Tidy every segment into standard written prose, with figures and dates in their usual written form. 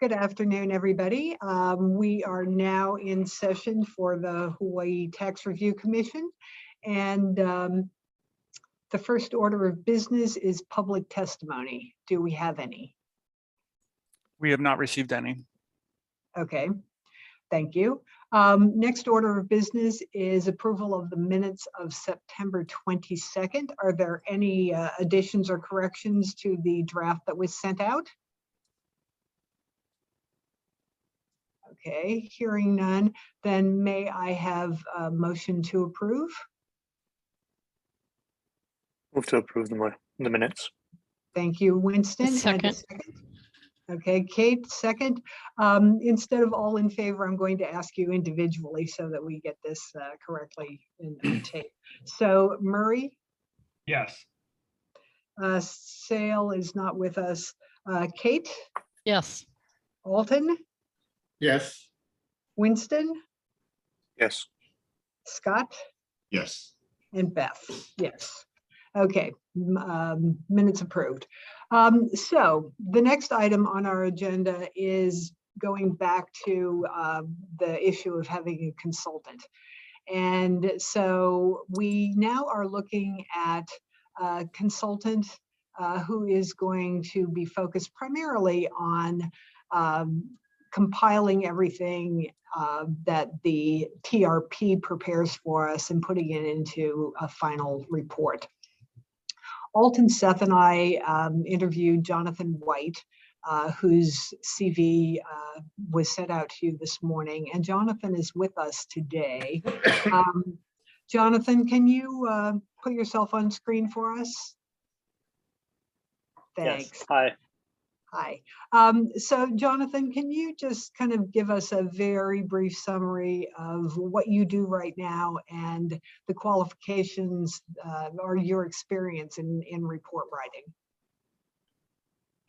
Good afternoon, everybody. We are now in session for the Hawaii Tax Review Commission. And the first order of business is public testimony. Do we have any? We have not received any. Okay, thank you. Next order of business is approval of the minutes of September 22nd. Are there any additions or corrections to the draft that was sent out? Okay, hearing none, then may I have a motion to approve? Move to approve the minutes. Thank you, Winston. And a Second. Okay, Kate, second. Instead of all in favor, I'm going to ask you individually so that we get this correctly in tape. So Murray? Yes. Sale is not with us. Kate? Yes. Alton? Yes. Winston? Yes. Scott? Yes. And Beth, yes. Okay, minutes approved. So the next item on our agenda is going back to the issue of having a consultant. And so we now are looking at a consultant who is going to be focused primarily on compiling everything that the TRP prepares for us and putting it into a final report. Alton, Seth, and I interviewed Jonathan White, whose CV was sent out to you this morning, and Jonathan is with us today. Jonathan, can you put yourself on screen for us? Thanks. Yes. Hi. Hi. So Jonathan, can you just kind of give us a very brief summary of what you do right now and the qualifications or your experience in report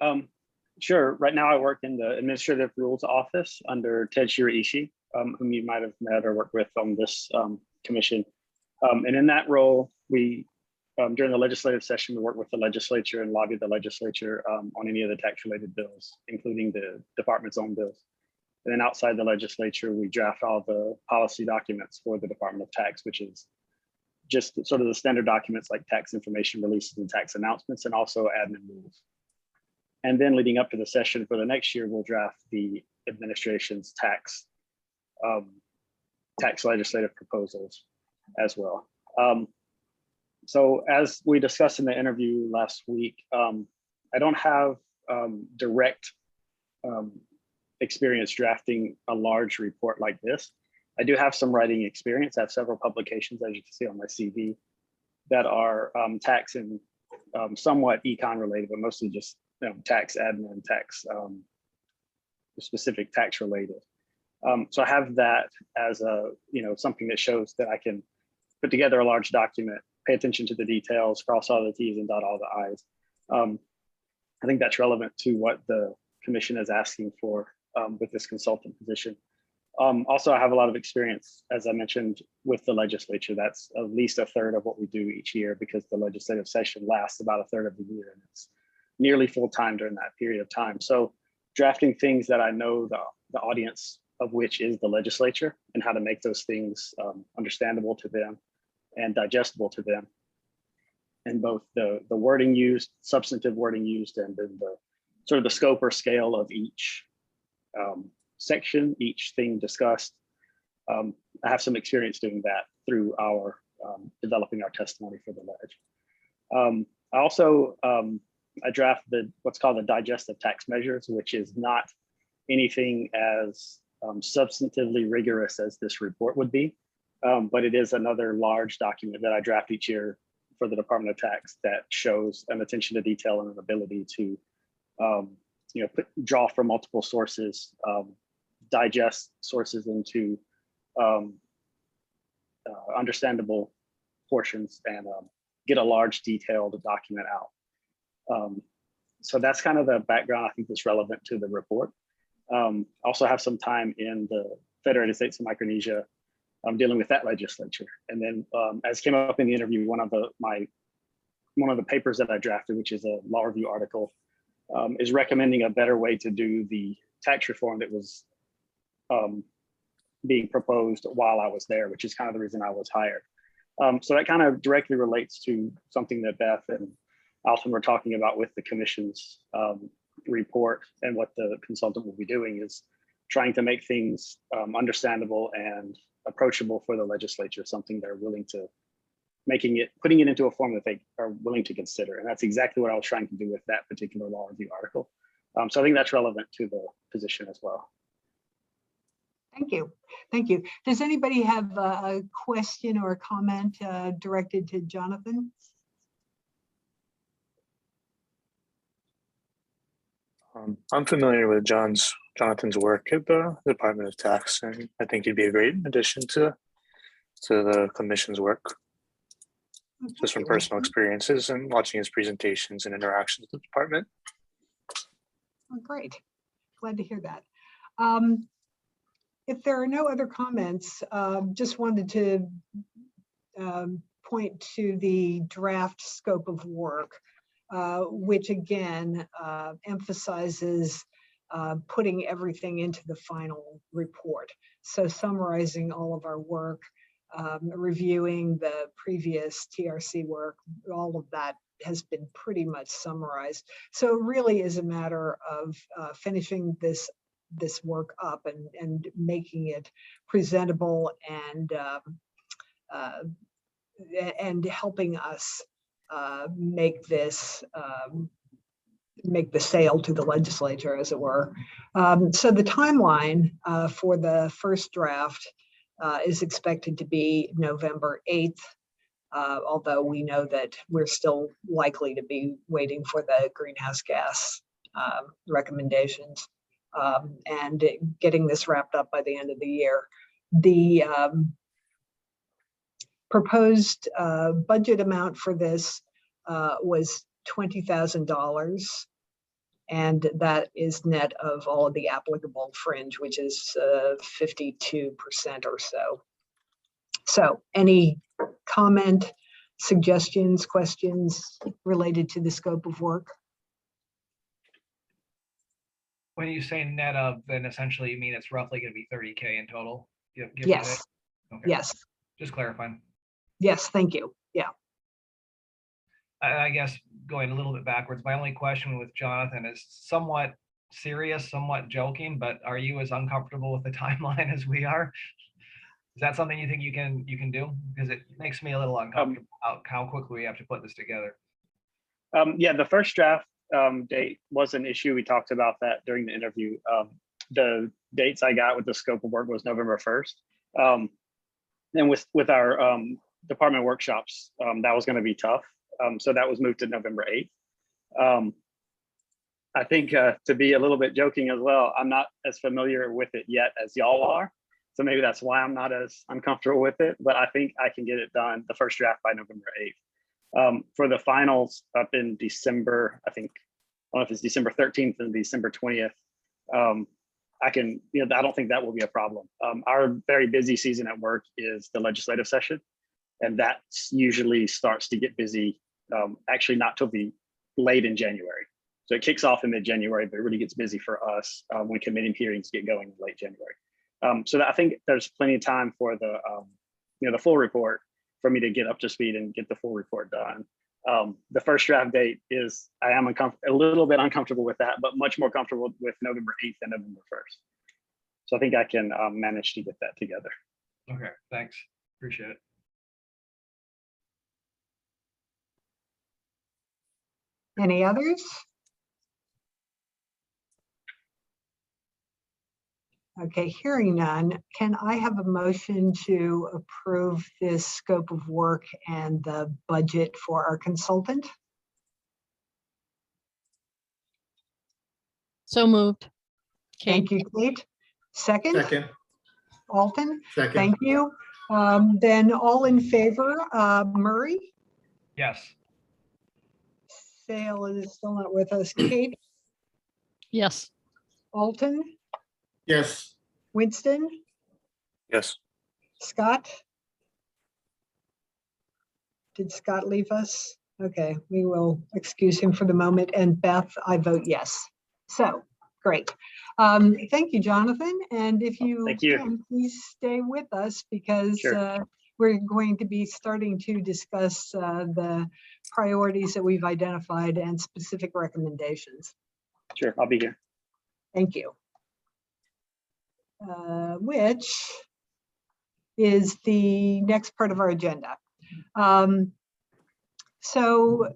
writing? Sure. Right now I work in the Administrative Rules Office under Ted Shiraishi, whom you might have met or worked with on this commission. And in that role, we during the legislative session, we work with the legislature and lobby the legislature on any of the tax-related bills, including the department's own bills. And then outside the legislature, we draft all the policy documents for the Department of Tax, which is just sort of the standard documents like tax information releases and tax announcements, and also admin rules. And then leading up to the session for the next year, we'll draft the administration's tax legislative proposals as well. So as we discussed in the interview last week, I don't have direct experience drafting a large report like this. I do have some writing experience. I have several publications, as you can see on my CV, that are tax and somewhat econ related, but mostly just tax admin, tax specific tax related. So I have that as a something that shows that I can put together a large document, pay attention to the details, cross all the T's and dot all the I's. I think that's relevant to what the commission is asking for with this consultant position. Also, I have a lot of experience, as I mentioned, with the legislature. That's at least a third of what we do each year because the legislative session lasts about a third of the year and it's nearly full time during that period of time. So drafting things that I know the audience of which is the legislature and how to make those things understandable to them and digestible to them, and both the wording used, substantive wording used, and then the sort of the scope or scale of each section, each thing discussed. I have some experience doing that through our developing our testimony for the ledge. I also I draft what's called the digestive tax measures, which is not anything as substantively rigorous as this report would be. But it is another large document that I draft each year for the Department of Tax that shows an attention to detail and an ability to, draw from multiple sources, digest sources into understandable portions, and get a large detailed document out. So that's kind of the background I think that's relevant to the report. Also have some time in the Federated States of Micronesia dealing with that legislature. And then as came up in the interview, one of the papers that I drafted, which is a law review article, is recommending a better way to do the tax reform that was being proposed while I was there, which is kind of the reason I was hired. So that kind of directly relates to something that Beth and Alton were talking about with the commission's report, and what the consultant will be doing is trying to make things understandable and approachable for the legislature, something they're willing to putting it into a form that they are willing to consider. And that's exactly what I was trying to do with that particular law review article. So I think that's relevant to the position as well. Thank you. Thank you. Does anybody have a question or a comment directed to Jonathan? I'm familiar with Jonathan's work at the Department of Tax, and I think he'd be a great addition to the commission's work, just from personal experiences and watching his presentations and interactions with the department. Oh, great. Glad to hear that. If there are no other comments, just wanted to point to the draft scope of work, which again emphasizes putting everything into the final report. So summarizing all of our work, reviewing the previous TRC work, all of that has been pretty much summarized. So it really is a matter of finishing this work up and making it presentable and helping us make the sale to the legislature, as it were. So the timeline for the first draft is expected to be November 8th, although we know that we're still likely to be waiting for the greenhouse gas recommendations and getting this wrapped up by the end of the year. The proposed budget amount for this was $20,000, and that is net of all of the applicable fringe, which is 52% or so. So any comment, suggestions, questions related to the scope of work? When you say net of, then essentially you mean it's roughly going to be 30K in total? Yes. Okay. Yes. Just clarifying. Yes, thank you. Yeah. I guess going a little bit backwards, my only question with Jonathan is somewhat serious, somewhat joking, but are you as uncomfortable with the timeline as we are? Is that something you think you can do? Because it makes me a little uncomfortable how quickly we have to put this together. Yeah, the first draft date was an issue. We talked about that during the interview. The dates I got with the scope of work was November 1st. And with our department workshops, that was going to be tough. So that was moved to November 8th. I think to be a little bit joking as well, I'm not as familiar with it yet as y'all are. So maybe that's why I'm not as uncomfortable with it, but I think I can get it done, the first draft, by November 8th. For the finals up in December, I don't know if it's December 13th and December 20th, I don't think that will be a problem. Our very busy season at work is the legislative session, and that usually starts to get busy, actually not till the late in January. So it kicks off in mid-January, but it really gets busy for us when committee hearings get going in late January. So I think there's plenty of time for the full report for me to get up to speed and get the full report done. The first draft date is, I am a little bit uncomfortable with that, but much more comfortable with November 8th and November 1st. So I think I can manage to get that together. Okay, thanks. Appreciate it. Any others? Okay, hearing none, can I have a motion to approve this scope of work and the budget for our consultant? So moved. Thank you, Kate. Second? Second. Alton? Second. Thank you. Then all in favor, Murray? Yes. Sale is still not with us. Kate? Yes. Alton? Yes. Winston? Yes. Scott? Did Scott leave us? Okay, we will excuse him for the moment. And Beth, I vote yes. So Great. Thank you, Jonathan. And if you Thank you. can, please stay with us because Sure. we're going to be starting to discuss the priorities that we've identified and specific recommendations. Sure, I'll be here. Thank you. Which is the next part of our agenda. So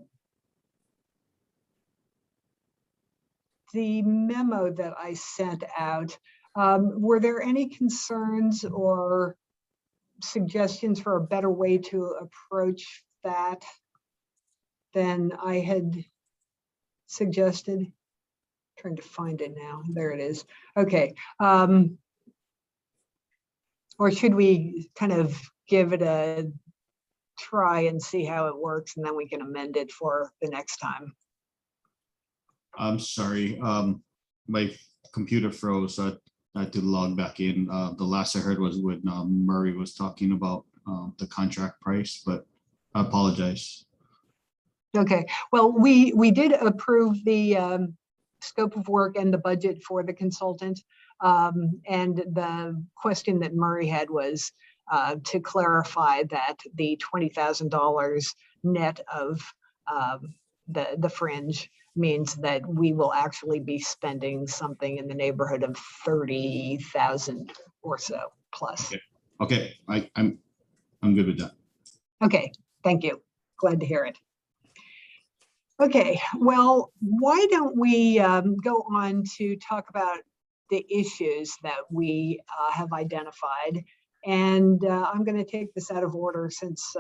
the memo that I sent out, were there any concerns or suggestions for a better way to approach that than I had suggested? Trying to find it now. There it is. Okay. Or should we kind of give it a try and see how it works, and then we can amend it for the next time? I'm sorry. My computer froze. So I had to log back in. The last I heard was when Murray was talking about the contract price, but I apologize. Okay, well, we did approve the scope of work and the budget for the consultant. And the question that Murray had was to clarify that the $20,000 net of the fringe means that we will actually be spending something in the neighborhood of 30,000 or so plus. Okay, I'm good with that. Okay, thank you. Glad to hear it. Okay, well, why don't we go on to talk about the issues that we have identified. And I'm going to take this out of order since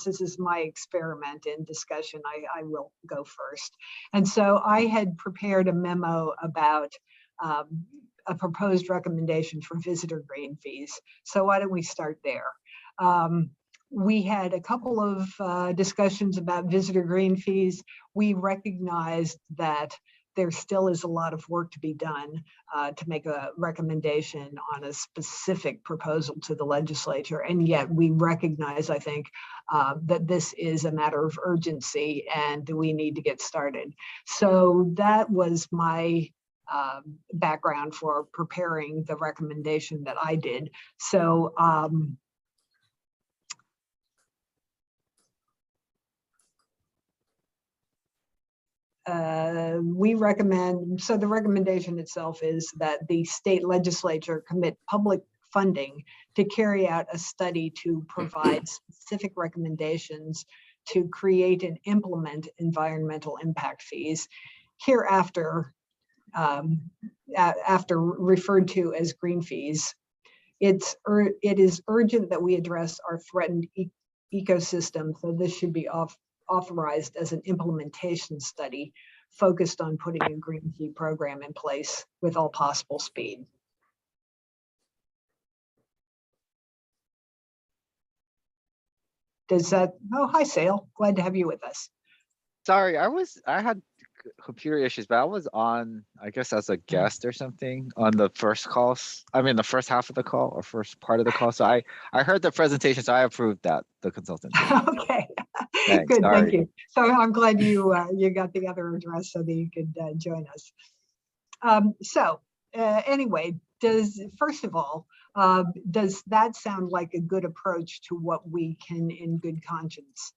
this is my experiment in discussion. I will go first. And so I had prepared a memo about a proposed recommendation for visitor green fees. So why don't we start there? We had a couple of discussions about visitor green fees. We recognized that there still is a lot of work to be done to make a recommendation on a specific proposal to the legislature. And yet we recognize, I think, that this is a matter of urgency and we need to get started. So that was my background for preparing the recommendation that I did. So we recommend, so the recommendation itself is that the state legislature commit public funding to carry out a study to provide specific recommendations to create and implement environmental impact fees, hereafter after referred to as green fees. It is urgent that we address our threatened ecosystem, so this should be authorized as an implementation study focused on putting a green fee program in place with all possible speed. Does that, oh, hi, Sale. Glad to have you with us. Sorry, I had computer issues, but I was on, I guess, as a guest or something on the first calls. I mean, the first half of the call or first part of the call. So I heard the presentation, so I approved that, the consultant. Okay, Thanks, good, sorry. thank you. So I'm glad you you got the other address so that you could join us. Anyway, first of all, does that sound like a good approach to what we can in good conscience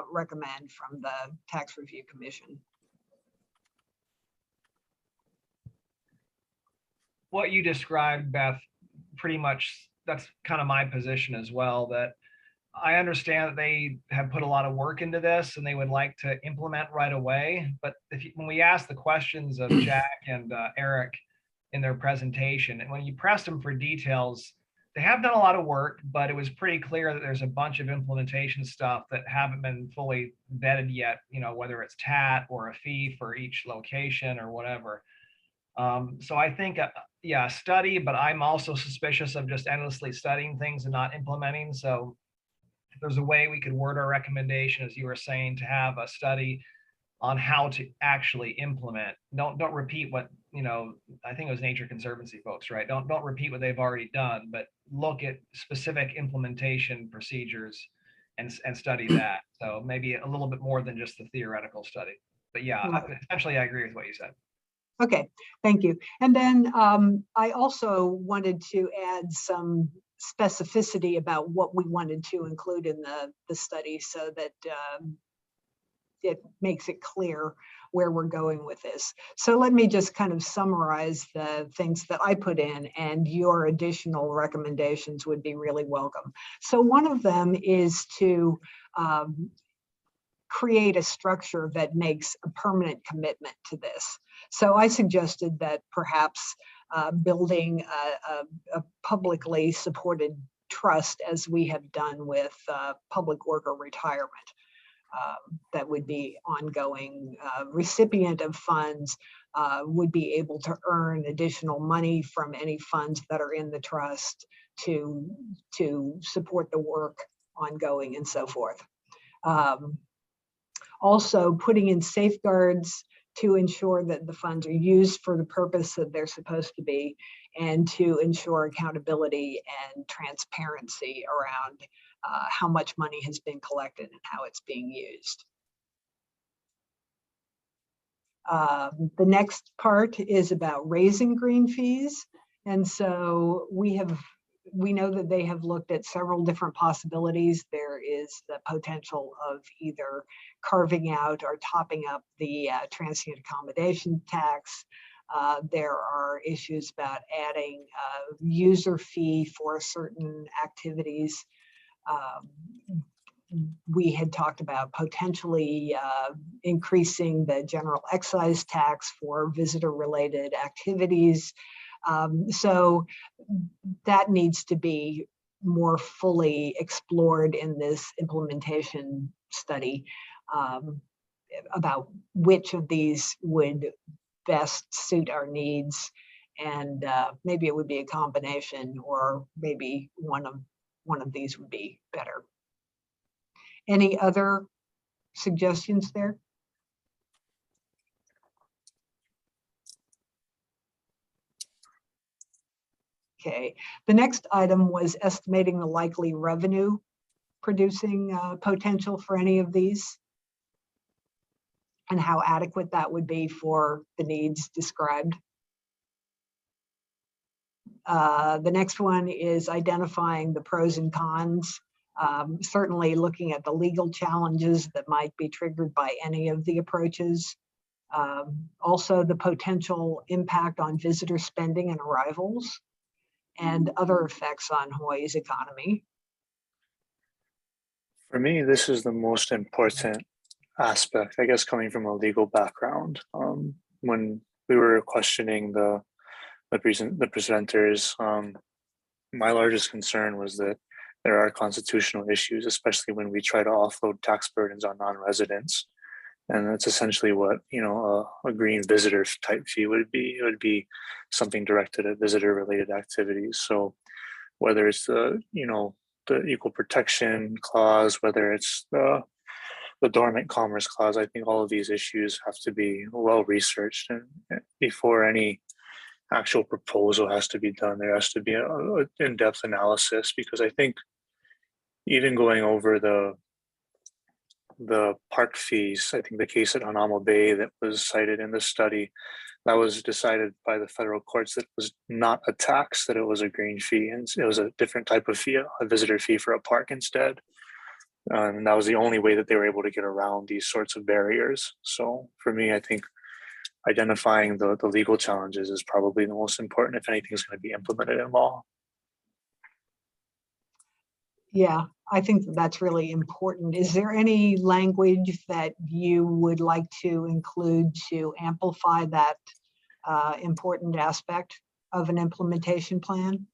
recommend from the Tax Review Commission? What you described, Beth, pretty much that's kind of my position as well, that I understand that they have put a lot of work into this and they would like to implement right away. But when we asked the questions of Jack and Eric in their presentation, and when you pressed them for details, they have done a lot of work, but it was pretty clear that there's a bunch of implementation stuff that haven't been fully vetted yet, you know, whether it's TAT or a fee for each location or whatever. So I think, yeah, study, but I'm also suspicious of just endlessly studying things and not implementing. So if there's a way we could word our recommendation, as you were saying, to have a study on how to actually implement. Don't repeat what, you know, I think it was Nature Conservancy folks, right? Don't repeat what they've already done, but look at specific implementation procedures and study that. So maybe a little bit more than just the theoretical study. But yeah, essentially I agree with what you said. Okay, thank you. And then I also wanted to add some specificity about what we wanted to include in the study so that it makes it clear where we're going with this. So let me just kind of summarize the things that I put in, and your additional recommendations would be really welcome. So one of them is to create a structure that makes a permanent commitment to this. So I suggested that perhaps building a publicly supported trust, as we have done with public worker retirement, that would be ongoing. Recipient of funds would be able to earn additional money from any funds that are in the trust to support the work ongoing and so forth. Also putting in safeguards to ensure that the funds are used for the purpose that they're supposed to be, and to ensure accountability and transparency around how much money has been collected and how it's being used. The next part is about raising green fees. And so we know that they have looked at several different possibilities. There is the potential of either carving out or topping up the transient accommodation tax. There are issues about adding a user fee for certain activities. We had talked about potentially increasing the general excise tax for visitor-related activities. So that needs to be more fully explored in this implementation study about which of these would best suit our needs, and maybe it would be a combination, or maybe one of these would be better. Any other suggestions there? Okay, the next item was estimating the likely revenue producing potential for any of these, and how adequate that would be for the needs described. The next one is identifying the pros and cons, certainly looking at the legal challenges that might be triggered by any of the approaches. Also the potential impact on visitor spending and arrivals, and other effects on Hawaii's economy. For me, this is the most important aspect, I guess, coming from a legal background. When we were questioning the presenters, my largest concern was that there are constitutional issues, especially when we try to offload tax burdens on non-residents. And that's essentially what, you know, a green visitor type fee would be. It would be something directed at visitor related activities. So whether it's the, you know, the equal protection clause, whether it's the dormant commerce clause, I think all of these issues have to be well researched, and before any actual proposal has to be done, there has to be an in-depth analysis, because I think even going over the park fees, I think the case at Hanamo Bay that was cited in the study, that was decided by the federal courts that was not a tax, that it was a green fee, and it was a different type of fee, a visitor fee for a park instead. And that was the only way that they were able to get around these sorts of barriers. So for me, I think identifying the legal challenges is probably the most important if anything's going to be implemented in law. Yeah, I think that's really important. Is there any language that you would like to include to amplify that important aspect of an implementation plan?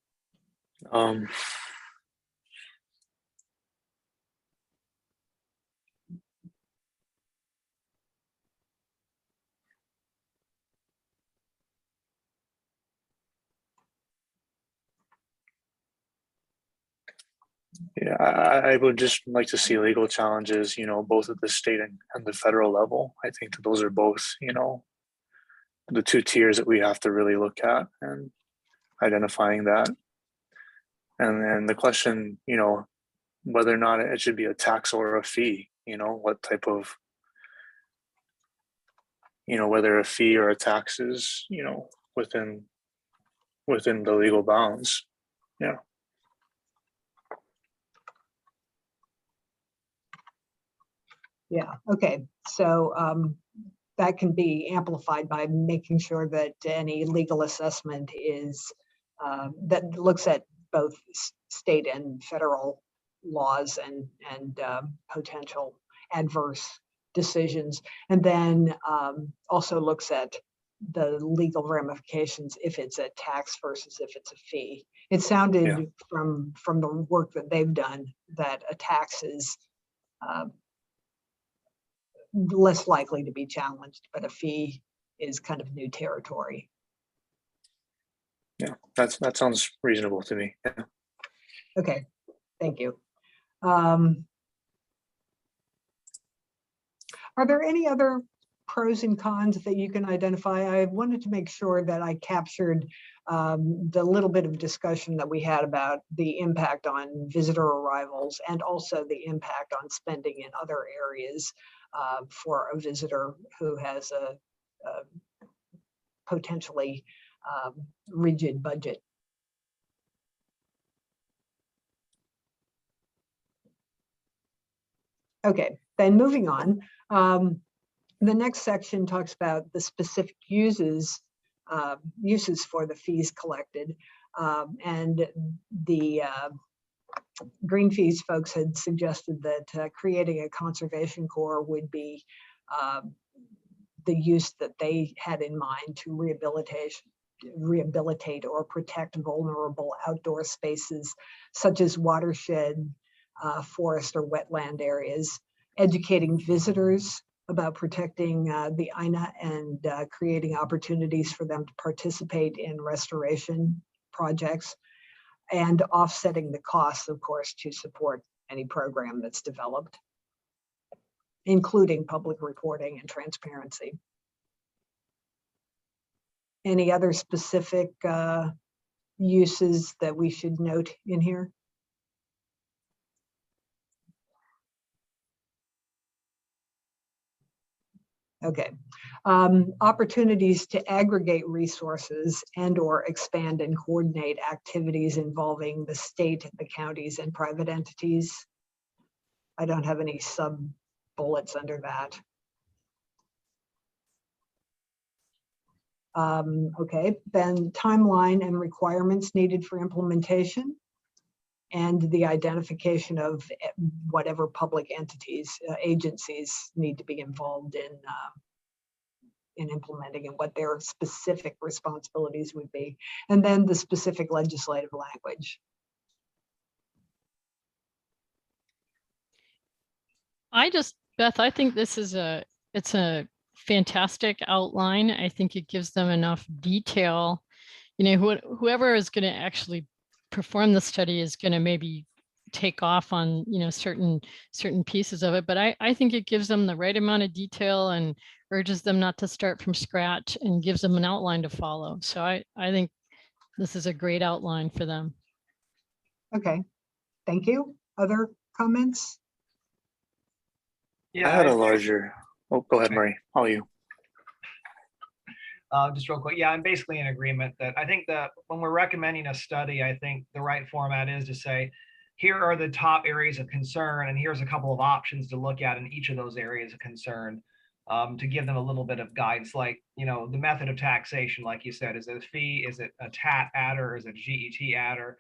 Yeah, I would just like to see legal challenges, you know, both at the state and the federal level. I think that those are both, you know, the two tiers that we have to really look at, and identifying that. And then the question, you know, whether or not it should be a tax or a fee, you know, what type of, whether a fee or a tax is, within the legal bounds. Yeah. Yeah, okay, so that can be amplified by making sure that any legal assessment is, that looks at both state and federal laws and potential adverse decisions, and then also looks at the legal ramifications if it's a tax versus if it's a fee. It sounded Yeah. from the work that they've done that a tax is less likely to be challenged, but a fee is kind of new territory. Yeah, that sounds reasonable to me. Yeah. Okay, thank you. Are there any other pros and cons that you can identify? I wanted to make sure that I captured the little bit of discussion that we had about the impact on visitor arrivals and also the impact on spending in other areas for a visitor who has a potentially rigid budget. Okay, then moving on. The next section talks about the specific uses for the fees collected. And the green fees folks had suggested that creating a conservation corps would be the use that they had in mind to rehabilitate or protect vulnerable outdoor spaces such as watershed, forest or wetland areas, educating visitors about protecting the INA and creating opportunities for them to participate in restoration projects, and offsetting the costs, of course, to support any program that's developed, including public reporting and transparency. Any other specific uses that we should note in here? Okay, opportunities to aggregate resources and or expand and coordinate activities involving the state, the counties, and private entities. I don't have any sub bullets under that. Okay, then timeline and requirements needed for implementation, and the identification of whatever public entities, agencies need to be involved in implementing and what their specific responsibilities would be, and then the specific legislative language. Beth, I think this is it's a fantastic outline. I think it gives them enough detail. Whoever is going to actually perform the study is going to maybe take off on certain pieces of it, but I think it gives them the right amount of detail and urges them not to start from scratch and gives them an outline to follow. So I think this is a great outline for them. Okay, thank you. Other comments? I had a larger. Oh, go ahead, Murray. How are you? Just real quick. Yeah, I'm basically in agreement that I think that when we're recommending a study, I think the right format is to say, here are the top areas of concern, and here's a couple of options to look at in each of those areas of concern, to give them a little bit of guidance, like, the method of taxation, like you said, is it a fee? Is it a TAT adder? Is it a GET adder?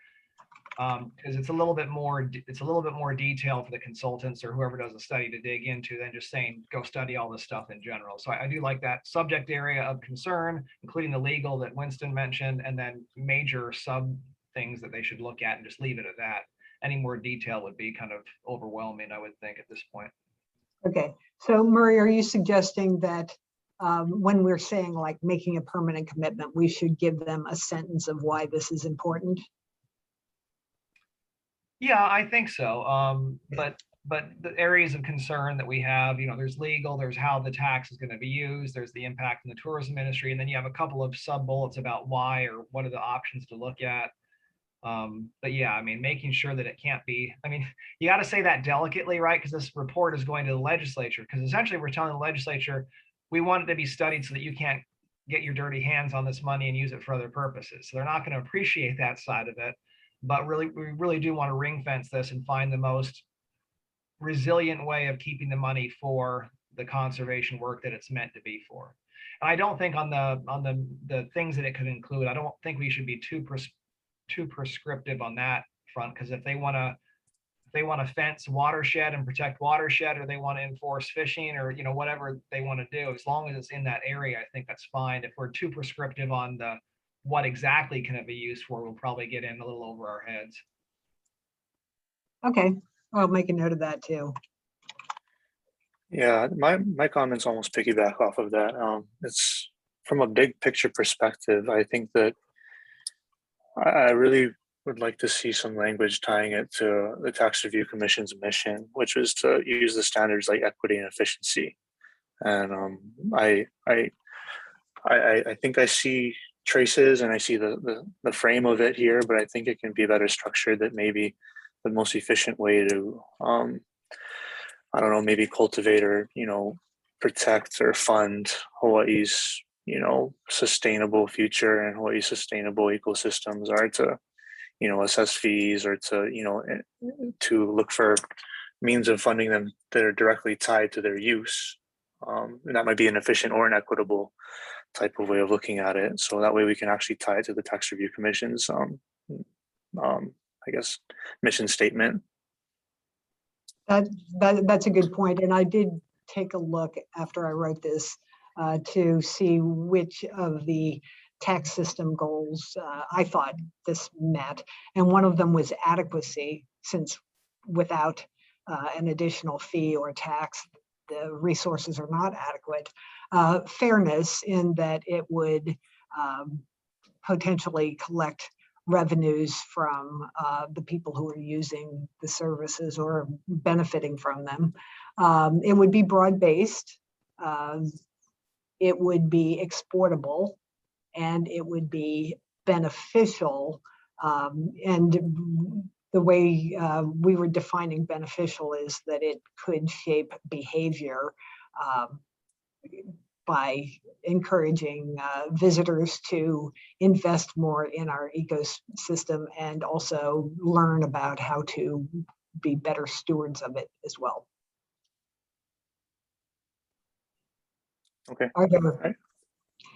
Because it's a little bit more detailed for the consultants or whoever does the study to dig into than just saying go study all this stuff in general. So I do like that subject area of concern, including the legal that Winston mentioned, and then major sub things that they should look at, and just leave it at that. Any more detail would be kind of overwhelming, I would think, at this point. Okay, so Murray, are you suggesting that when we're saying like making a permanent commitment, we should give them a sentence of why this is important? Yeah, I think so. But the areas of concern that we have, there's legal, there's how the tax is going to be used, there's the impact in the tourism industry, and then you have a couple of sub bullets about why or what are the options to look at. But yeah, I mean, making sure that it can't be, you got to say that delicately, right? Because this report is going to the legislature, because essentially we're telling the legislature, we want it to be studied so that you can't get your dirty hands on this money and use it for other purposes. So they're not going to appreciate that side of it, but we really do want to ring fence this and find the most resilient way of keeping the money for the conservation work that it's meant to be for. And I don't think on the things that it could include, I don't think we should be too prescriptive on that front, because if they want to fence watershed and protect watershed, or they want to enforce fishing, or whatever they want to do, as long as it's in that area, I think that's fine. If we're too prescriptive on what exactly can it be used for, we'll probably get in a little over our heads. Okay, I'll make a note of that too. Yeah, my comments almost piggyback off of that. It's from a big picture perspective. I think that I really would like to see some language tying it to the Tax Review Commission's mission, which was to use the standards like equity and efficiency. And I think I see traces and I see the frame of it here, but I think it can be better structured. That maybe the most efficient way to I don't know, maybe cultivate or protect or fund Hawaii's sustainable future and Hawaii's sustainable ecosystems are to assess fees, or to look for means of funding them that are directly tied to their use. And that might be an efficient or an equitable type of way of looking at it. So that way we can actually tie it to the Tax Review Commission's, I guess, mission statement. That's a good point. And I did take a look after I wrote this to see which of the tax system goals I thought this met. And one of them was adequacy, since without an additional fee or tax, the resources are not adequate. Fairness, in that it would potentially collect revenues from the people who are using the services or benefiting from them. It would be broad-based. It would be exportable, and it would be beneficial. And the way we were defining beneficial is that it could shape behavior by encouraging visitors to invest more in our ecosystem and also learn about how to be better stewards of it as well. Okay. Are there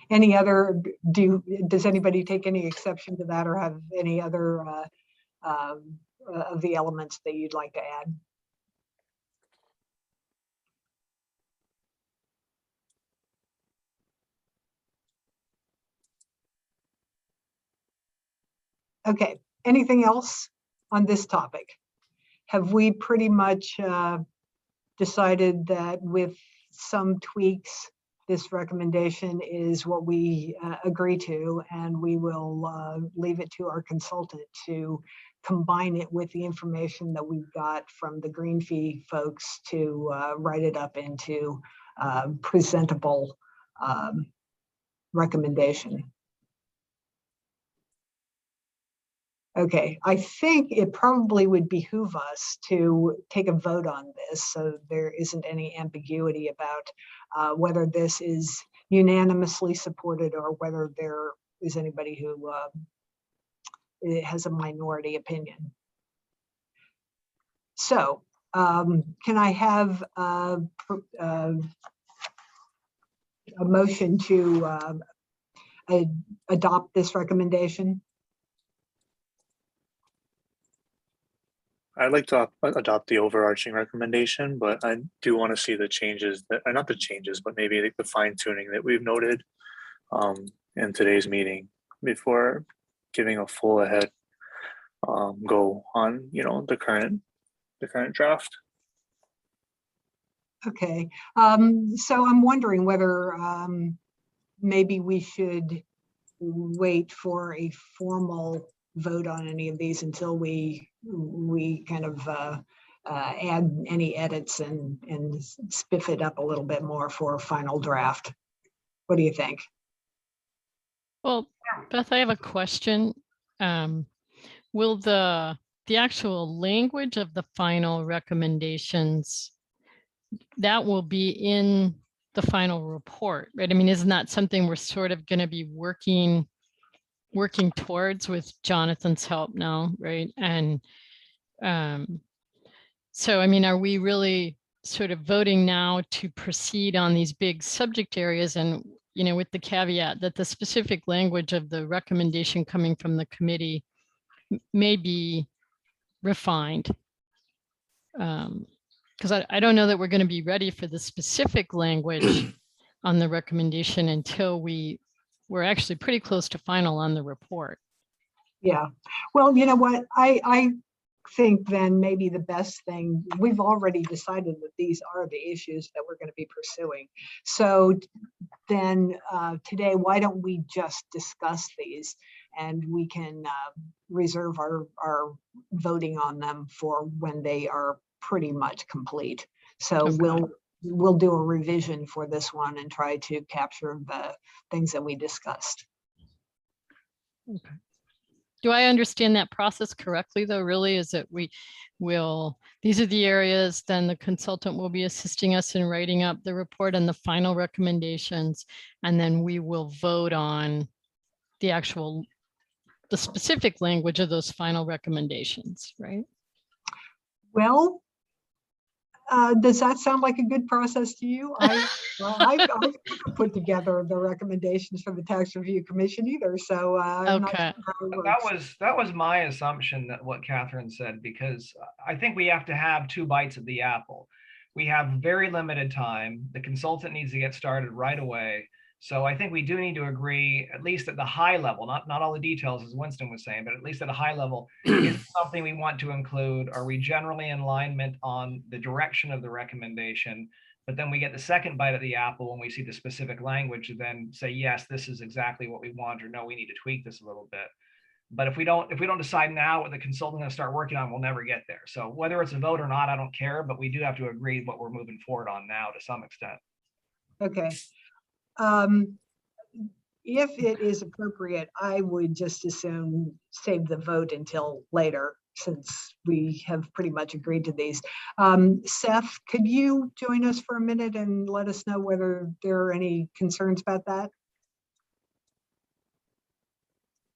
any other, does anybody take any exception to that, or have any other of the elements that you'd like to add? Okay, anything else on this topic? Have we pretty much decided that with some tweaks, this recommendation is what we agree to, and we will leave it to our consultant to combine it with the information that we've got from the green fee folks to write it up into presentable recommendation? Okay, I think it probably would behoove us to take a vote on this so there isn't any ambiguity about whether this is unanimously supported or whether there is anybody who has a minority opinion. So can I have a motion to adopt this recommendation? I'd like to adopt the overarching recommendation, but I do want to see the changes that, not the changes, but maybe the fine tuning that we've noted in today's meeting before giving a full ahead go on, the current draft. Okay, so I'm wondering whether maybe we should wait for a formal vote on any of these until we kind of add any edits and spiff it up a little bit more for a final draft. What do you think? Well, Beth, I have a question. Will the actual language of the final recommendations, that will be in the final report, right? I mean, isn't that something we're sort of going to be working towards with Jonathan's help now, right? And so, I mean, are we really sort of voting now to proceed on these big subject areas, and, you know, with the caveat that the specific language of the recommendation coming from the committee may be refined? Because I don't know that we're going to be ready for the specific language on the recommendation until we're actually pretty close to final on the report. Yeah, well, you know what, I think then maybe the best thing, we've already decided that these are the issues that we're going to be pursuing. So then today, why don't we just discuss these, and we can reserve our voting on them for when they are pretty much complete. So Okay. we'll do a revision for this one and try to capture the things that we discussed. Okay. Do I understand that process correctly, though? Really, is that these are the areas, then the consultant will be assisting us in writing up the report and the final recommendations, and then we will vote on the specific language of those final recommendations, right? Well, does that sound like a good process to you? I put together the recommendations for the Tax Review Commission either, so I'm not Okay. sure how it works. That was my assumption, that what Catherine said, because I think we have to have two bites of the apple. We have very limited time. The consultant needs to get started right away. So I think we do need to agree, at least at the high level, not all the details, as Winston was saying, but at least at a high level, is something we want to include. Are we generally in alignment on the direction of the recommendation? But then we get the second bite of the apple when we see the specific language, and then say, yes, this is exactly what we want, or no, we need to tweak this a little bit. But if we don't decide now what the consultant going to start working on, we'll never get there. So whether it's a vote or not, I don't care, but we do have to agree what we're moving forward on now to some extent. Okay. If it is appropriate, I would just as soon save the vote until later, since we have pretty much agreed to these. Seth, could you join us for a minute and let us know whether there are any concerns about that?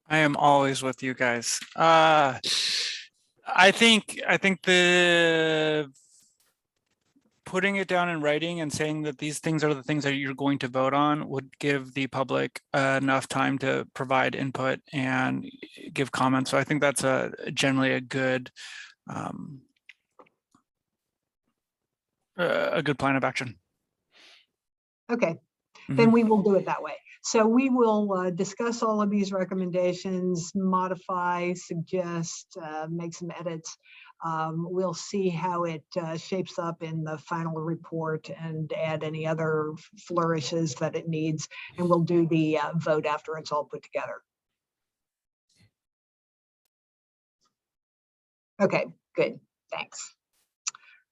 I am always with you guys. I think the putting it down in writing and saying that these things are the things that you're going to vote on would give the public enough time to provide input and give comments. So I think that's generally a good plan of action. Okay, then we will do it that way. So we will discuss all of these recommendations, modify, suggest, make some edits. We'll see how it shapes up in the final report and add any other flourishes that it needs. And we'll do the vote after it's all put together. Okay, good, thanks.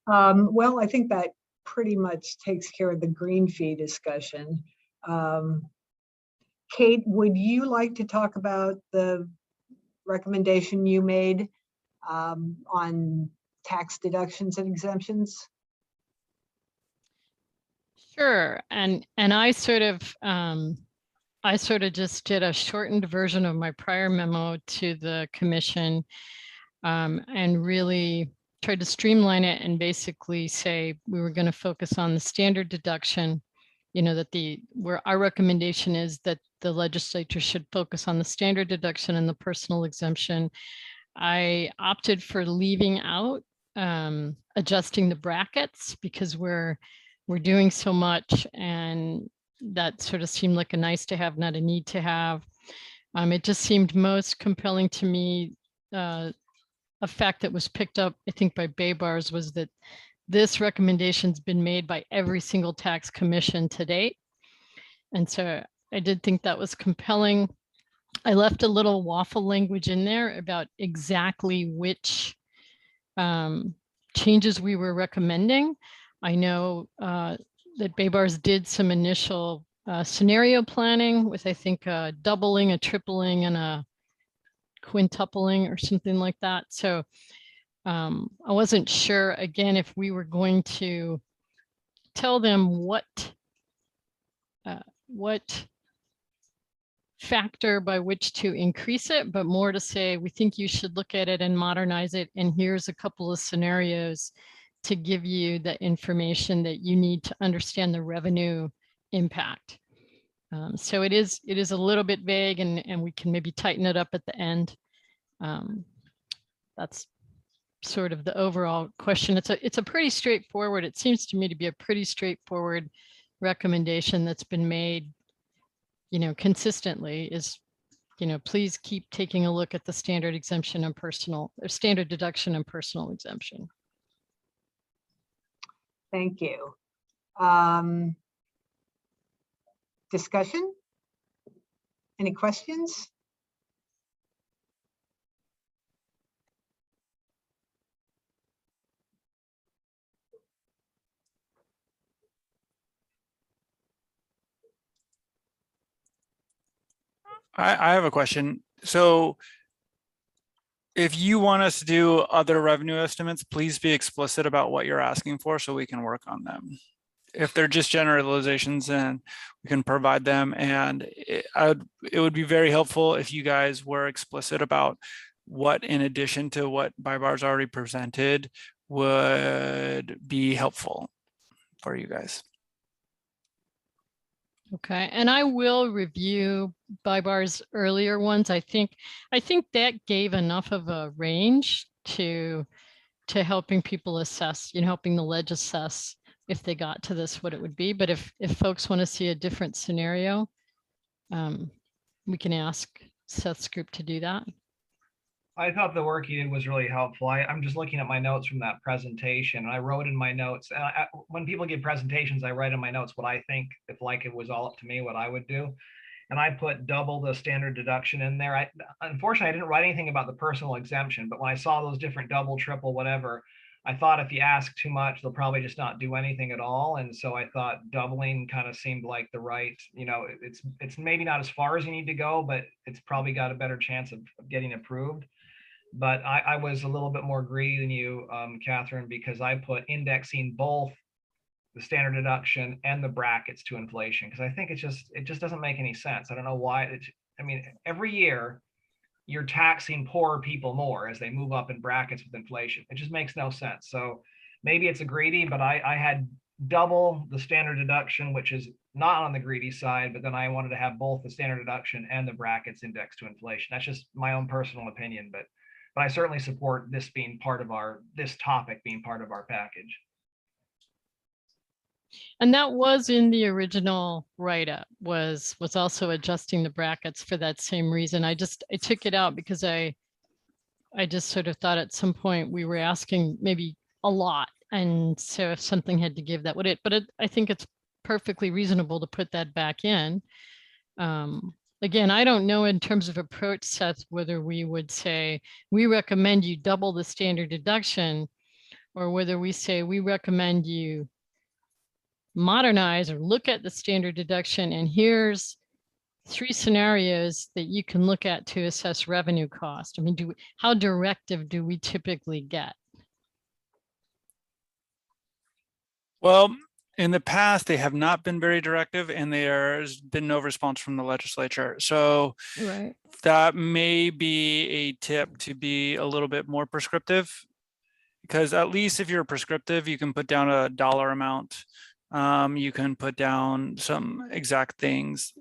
Well, I think that pretty much takes care of the green fee discussion. Kate, would you like to talk about the recommendation you made on tax deductions and exemptions? Sure, and I sort of just did a shortened version of my prior memo to the commission, and really tried to streamline it and basically say we were going to focus on the standard deduction. You know, that where our recommendation is that the legislature should focus on the standard deduction and the personal exemption. I opted for leaving out adjusting the brackets because we're doing so much, and that sort of seemed like a nice to have, not a need to have. It just seemed most compelling to me. A fact that was picked up, I think, by Baybars was that this recommendation's been made by every single tax commission to date. And so I did think that was compelling. I left a little waffle language in there about exactly which changes we were recommending. I know that Baybars did some initial scenario planning with, I think, a doubling, a tripling, and a quintupling or something like that. So I wasn't sure, again, if we were going to tell them what factor by which to increase it, but more to say, we think you should look at it and modernize it. And here's a couple of scenarios to give you the information that you need to understand the revenue impact. So it is a little bit vague, and we can maybe tighten it up at the end. That's sort of the overall question. It's a pretty straightforward, it seems to me to be a pretty straightforward recommendation that's been made, consistently, is, please keep taking a look at the standard exemption and personal, or standard deduction and personal exemption. Thank you. Discussion? Any questions? I have a question. So if you want us to do other revenue estimates, please be explicit about what you're asking for so we can work on them. If they're just generalizations, then we can provide them. And it would be very helpful if you guys were explicit about what, in addition to what BIBAR's already presented, would be helpful for you guys. Okay, and I will review BIBAR's earlier ones. I think that gave enough of a range to helping people assess, helping the ledge assess if they got to this, what it would be. But if folks want to see a different scenario, we can ask Seth's group to do that. I thought the work you did was really helpful. I'm just looking at my notes from that presentation, and I wrote in my notes, and when people give presentations, I write in my notes what I think, if like it was all up to me, what I would do. And I put double the standard deduction in there. Unfortunately, I didn't write anything about the personal exemption, but when I saw those different double, triple, whatever, I thought if you ask too much, they'll probably just not do anything at all. And so I thought doubling kind of seemed like the right, it's maybe not as far as you need to go, but it's probably got a better chance of getting approved. But I was a little bit more greedy than you, Catherine, because I put indexing both the standard deduction and the brackets to inflation, because I think it just doesn't make any sense. I don't know why. Every year you're taxing poorer people more as they move up in brackets with inflation. It just makes no sense. So maybe it's a greedy, but I had double the standard deduction, which is not on the greedy side, but then I wanted to have both the standard deduction and the brackets indexed to inflation. That's just my own personal opinion, but I certainly support this being part of this topic being part of our package. And that was in the original write-up, was also adjusting the brackets for that same reason. I took it out because I just sort of thought at some point we were asking maybe a lot. And so if something had to give, that would it. But I think it's perfectly reasonable to put that back in. Again, I don't know in terms of approach, Seth, whether we would say, we recommend you double the standard deduction, or whether we say we recommend you modernize or look at the standard deduction, and here's 3 scenarios that you can look at to assess revenue cost. I mean, how directive do we typically get? Well, in the past, they have not been very directive, and there's been no response from the legislature. So right, that may be a tip to be a little bit more prescriptive, because at least if you're prescriptive, you can put down a dollar amount. You can put down some exact things,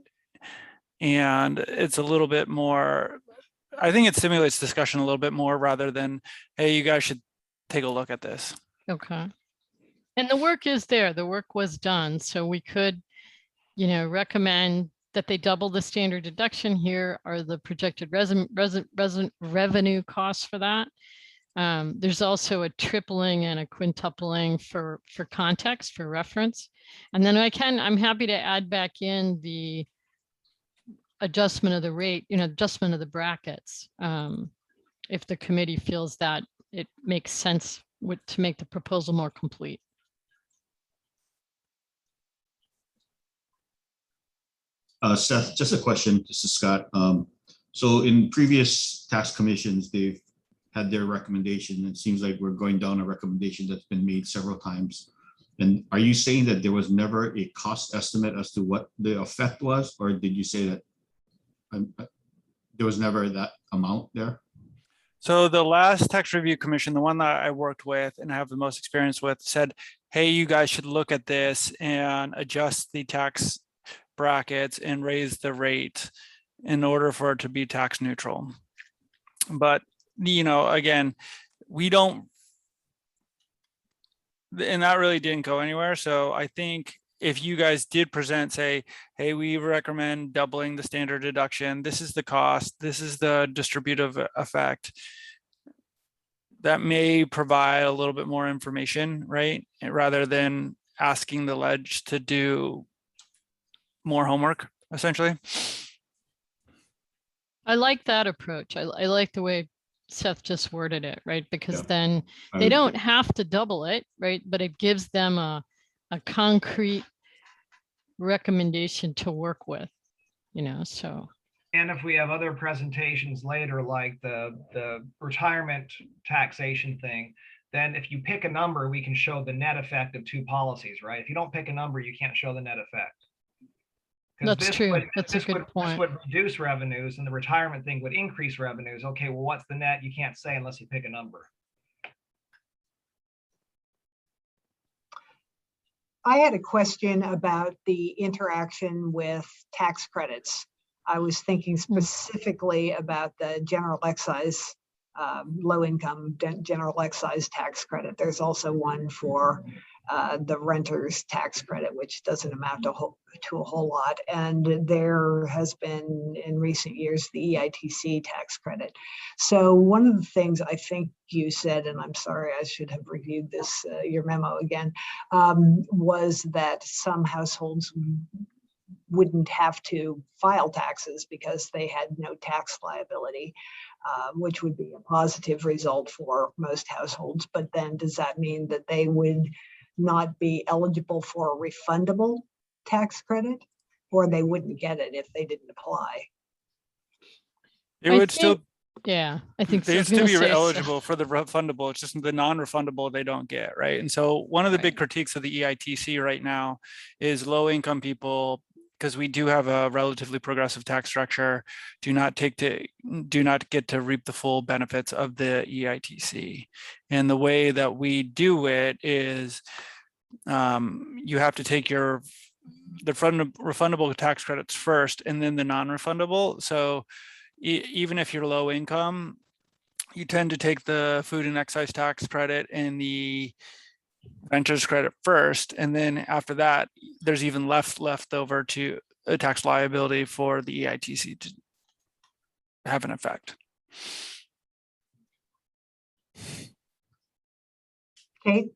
and it's a little bit more, I think it stimulates discussion a little bit more rather than, hey, you guys should take a look at this. okay. And the work is there, the work was done. So we could, recommend that they double the standard deduction. Here are the projected revenue costs for that. There's also a tripling and a quintupling for context, for reference. And then I'm happy to add back in the adjustment of the rate, adjustment of the brackets. If the committee feels that it makes sense to make the proposal more complete. Seth, just a question. This is Scott. So in previous tax commissions, they've had their recommendation. It seems like we're going down a recommendation that's been made several times. And are you saying that there was never a cost estimate as to what the effect was, or did you say that there was never that amount there? So the last tax review commission, the one that I worked with and have the most experience with, said, hey, you guys should look at this and adjust the tax brackets and raise the rate in order for it to be tax neutral. But, you know, again, we don't, and that really didn't go anywhere. So I think if you guys did present, say, hey, we recommend doubling the standard deduction, this is the cost, this is the distributive effect, that may provide a little bit more information, right? Rather than asking the ledge to do more homework, essentially. I like that approach. I like the way Seth just worded it, right? Because Yeah. then I they would- don't have to double it, right? But it gives them a concrete recommendation to work with, you know, so. And if we have other presentations later, like the retirement taxation thing, then if you pick a number, we can show the net effect of two policies, right? If you don't pick a number, you can't show the net effect. 'Cause That's this true. would- That's a this good would- point. This would reduce revenues and the retirement thing would increase revenues. Okay, well, what's the net? You can't say unless you pick a number. I had a question about the interaction with tax credits. I was thinking specifically about the general excise, low income general excise tax credit. There's also one for the renter's tax credit, which doesn't amount to a whole lot. And there has been in recent years the EITC tax credit. So one of the things I think you said, and I'm sorry, I should have reviewed this, your memo again, was that some households wouldn't have to file taxes because they had no tax liability, which would be a positive result for most households. But then does that mean that they would not be eligible for a refundable tax credit, or they wouldn't get it if they didn't apply? It I would still, think- Yeah, I think so. they I would was gonna still be say so. eligible for the refundable. It's just the non-refundable they don't get, right? And so one of the big Right. critiques of the EITC right now is low income people, because we do have a relatively progressive tax structure, do not get to reap the full benefits of the EITC. And the way that we do it is you have to take the refundable tax credits first and then the non-refundable. So even if you're low income, you tend to take the food and excise tax credit and the renter's credit first, and then after that, there's even left over to a tax liability for the EITC to have an effect. Kate?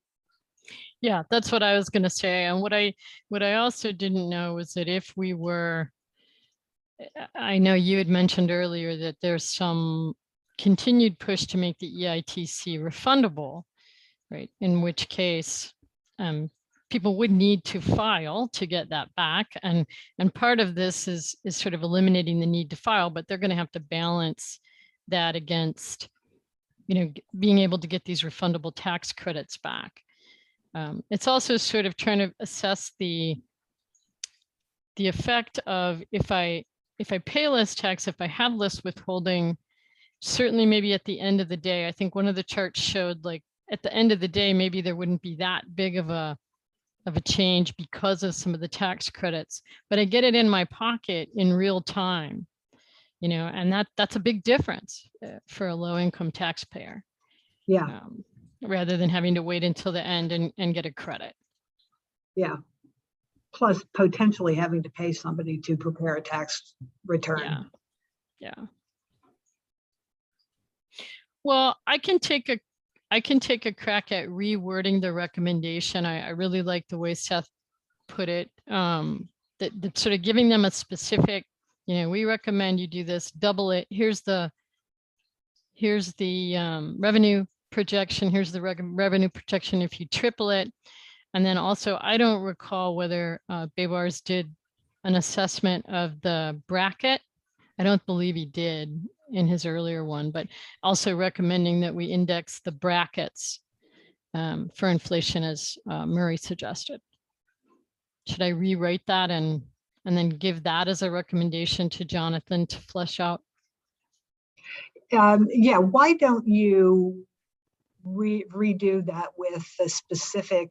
Yeah, that's what I was gonna say. And what I also didn't know was that if we were, I know you had mentioned earlier that there's some continued push to make the EITC refundable, right? In which case, people would need to file to get that back. And part of this is sort of eliminating the need to file, but they're going to have to balance that against, you know, being able to get these refundable tax credits back. It's also sort of trying to assess the effect of if I pay less tax, if I have less withholding, certainly maybe at the end of the day, I think one of the charts showed like at the end of the day, maybe there wouldn't be that big of a change because of some of the tax credits, but I get it in my pocket in real time, you know, and that's a big difference for a low income taxpayer. Yeah, Rather than having to wait until the end and get a credit. yeah. Plus potentially having to pay somebody to prepare a tax return. Yeah. Well, I can take a crack at rewording the recommendation. I really like the way Seth put it. That sort of giving them a specific, you know, we recommend you do this, double it. Here's the revenue projection. Here's the revenue projection if you triple it. And then also, I don't recall whether Baybars did an assessment of the bracket. I don't believe he did in his earlier one, but also recommending that we index the brackets for inflation as Murray suggested. Should I rewrite that and then give that as a recommendation to Jonathan to flesh out? Yeah, why don't you redo that with a specific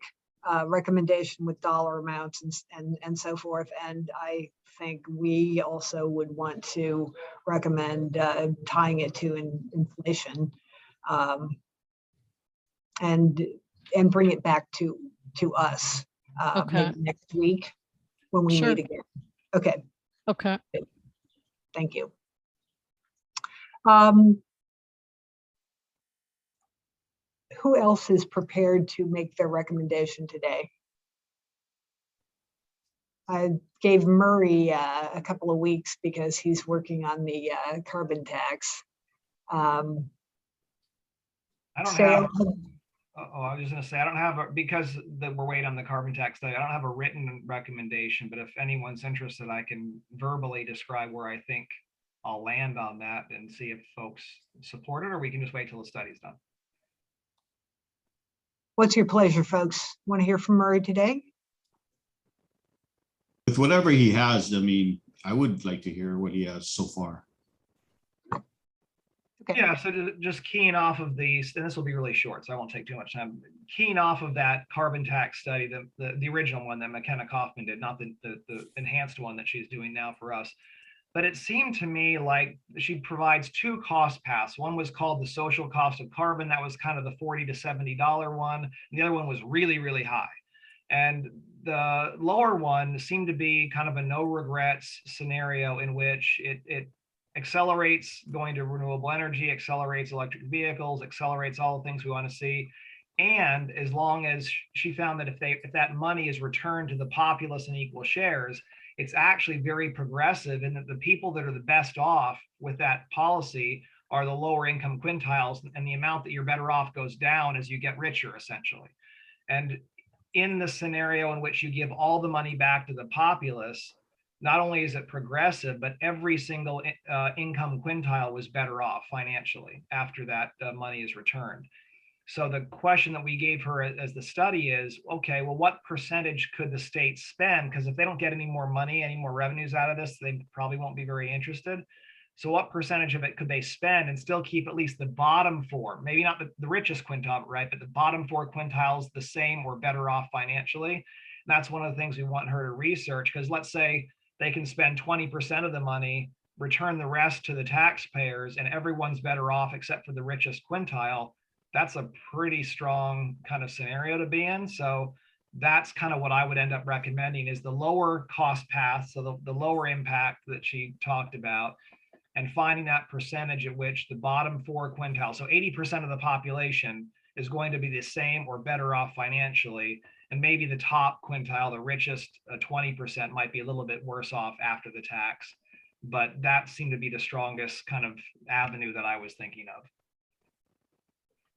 recommendation with dollar amounts and so forth. And I think we also would want to recommend tying it to inflation and bring it back to us Okay. maybe next week when we Sure. meet again. Okay, Okay. thank you. Who else is prepared to make their recommendation today? I gave Murray a couple of weeks because he's working on the carbon tax. I don't Sale. have, I was just gonna say, I don't have, because we're waiting on the carbon tax study, I don't have a written recommendation, but if anyone's interested, I can verbally describe where I think I'll land on that and see if folks support it, or we can just wait till the study's done. What's your pleasure, folks? Want to hear from Murray today? With whatever he has, I mean, I would like to hear what he has so far. Okay. Yeah, so just keying off of these, and this will be really short, so I won't take too much time. Keying off of that carbon tax study, the original one that McKenna Kaufman did, not the enhanced one that she's doing now for us. But it seemed to me like she provides two cost paths. One was called the social cost of carbon. That was kind of the $40 to $70 one. And the other one was really, really high. And the lower one seemed to be kind of a no regrets scenario in which it accelerates going to renewable energy, accelerates electric vehicles, accelerates all the things we want to see. And as long as she found that if that money is returned to the populace in equal shares, it's actually very progressive in that the people that are the best off with that policy are the lower income quintiles, and the amount that you're better off goes down as you get richer, essentially. And in the scenario in which you give all the money back to the populace, not only is it progressive, but every single income quintile was better off financially after that money is returned. So the question that we gave her as the study is, okay, well, what percentage could the state spend? Because if they don't get any more money, any more revenues out of this, they probably won't be very interested. So what percentage of it could they spend and still keep at least the bottom four, maybe not the richest quintile, right, but the bottom four quintiles the same or better off financially? And that's one of the things we want her to research, because let's say they can spend 20% of the money, return the rest to the taxpayers, and everyone's better off except for the richest quintile. That's a pretty strong kind of scenario to be in. So that's kind of what I would end up recommending is the lower cost path. So the lower impact that she talked about, and finding that percentage at which the bottom four quintiles, so 80% of the population is going to be the same or better off financially. And maybe the top quintile, the richest 20% might be a little bit worse off after the tax. But that seemed to be the strongest kind of avenue that I was thinking of.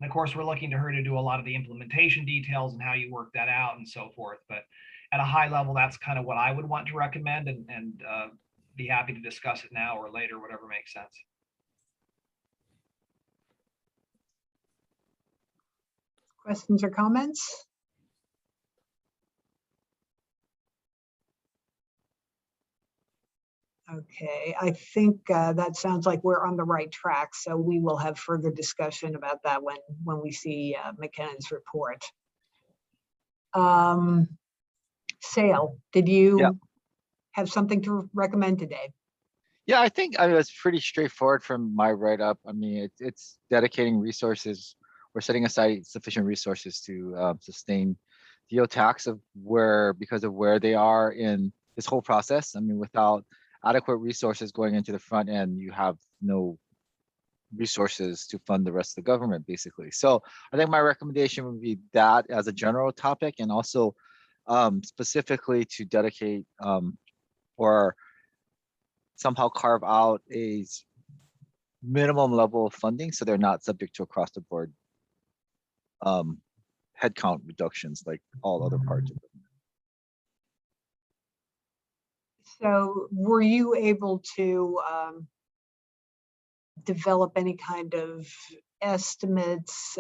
And of course, we're looking to her to do a lot of the implementation details and how you work that out and so forth. But at a high level, that's kind of what I would want to recommend, and be happy to discuss it now or later, whatever makes sense. Questions or comments? Okay, I think that sounds like we're on the right track. So we will have further discussion about that when we see McKennan's report. Sale, did you have something to recommend today? Yeah, I think it was pretty straightforward from my write-up. I mean, it's dedicating resources. We're setting aside sufficient resources to sustain the tax because of where they are in this whole process. I mean, without adequate resources going into the front end, you have no resources to fund the rest of the government, basically. So I think my recommendation would be that as a general topic, and also specifically to dedicate or somehow carve out a minimum level of funding so they're not subject to across the board headcount reductions like all other parts of it. So were you able to develop any kind of estimates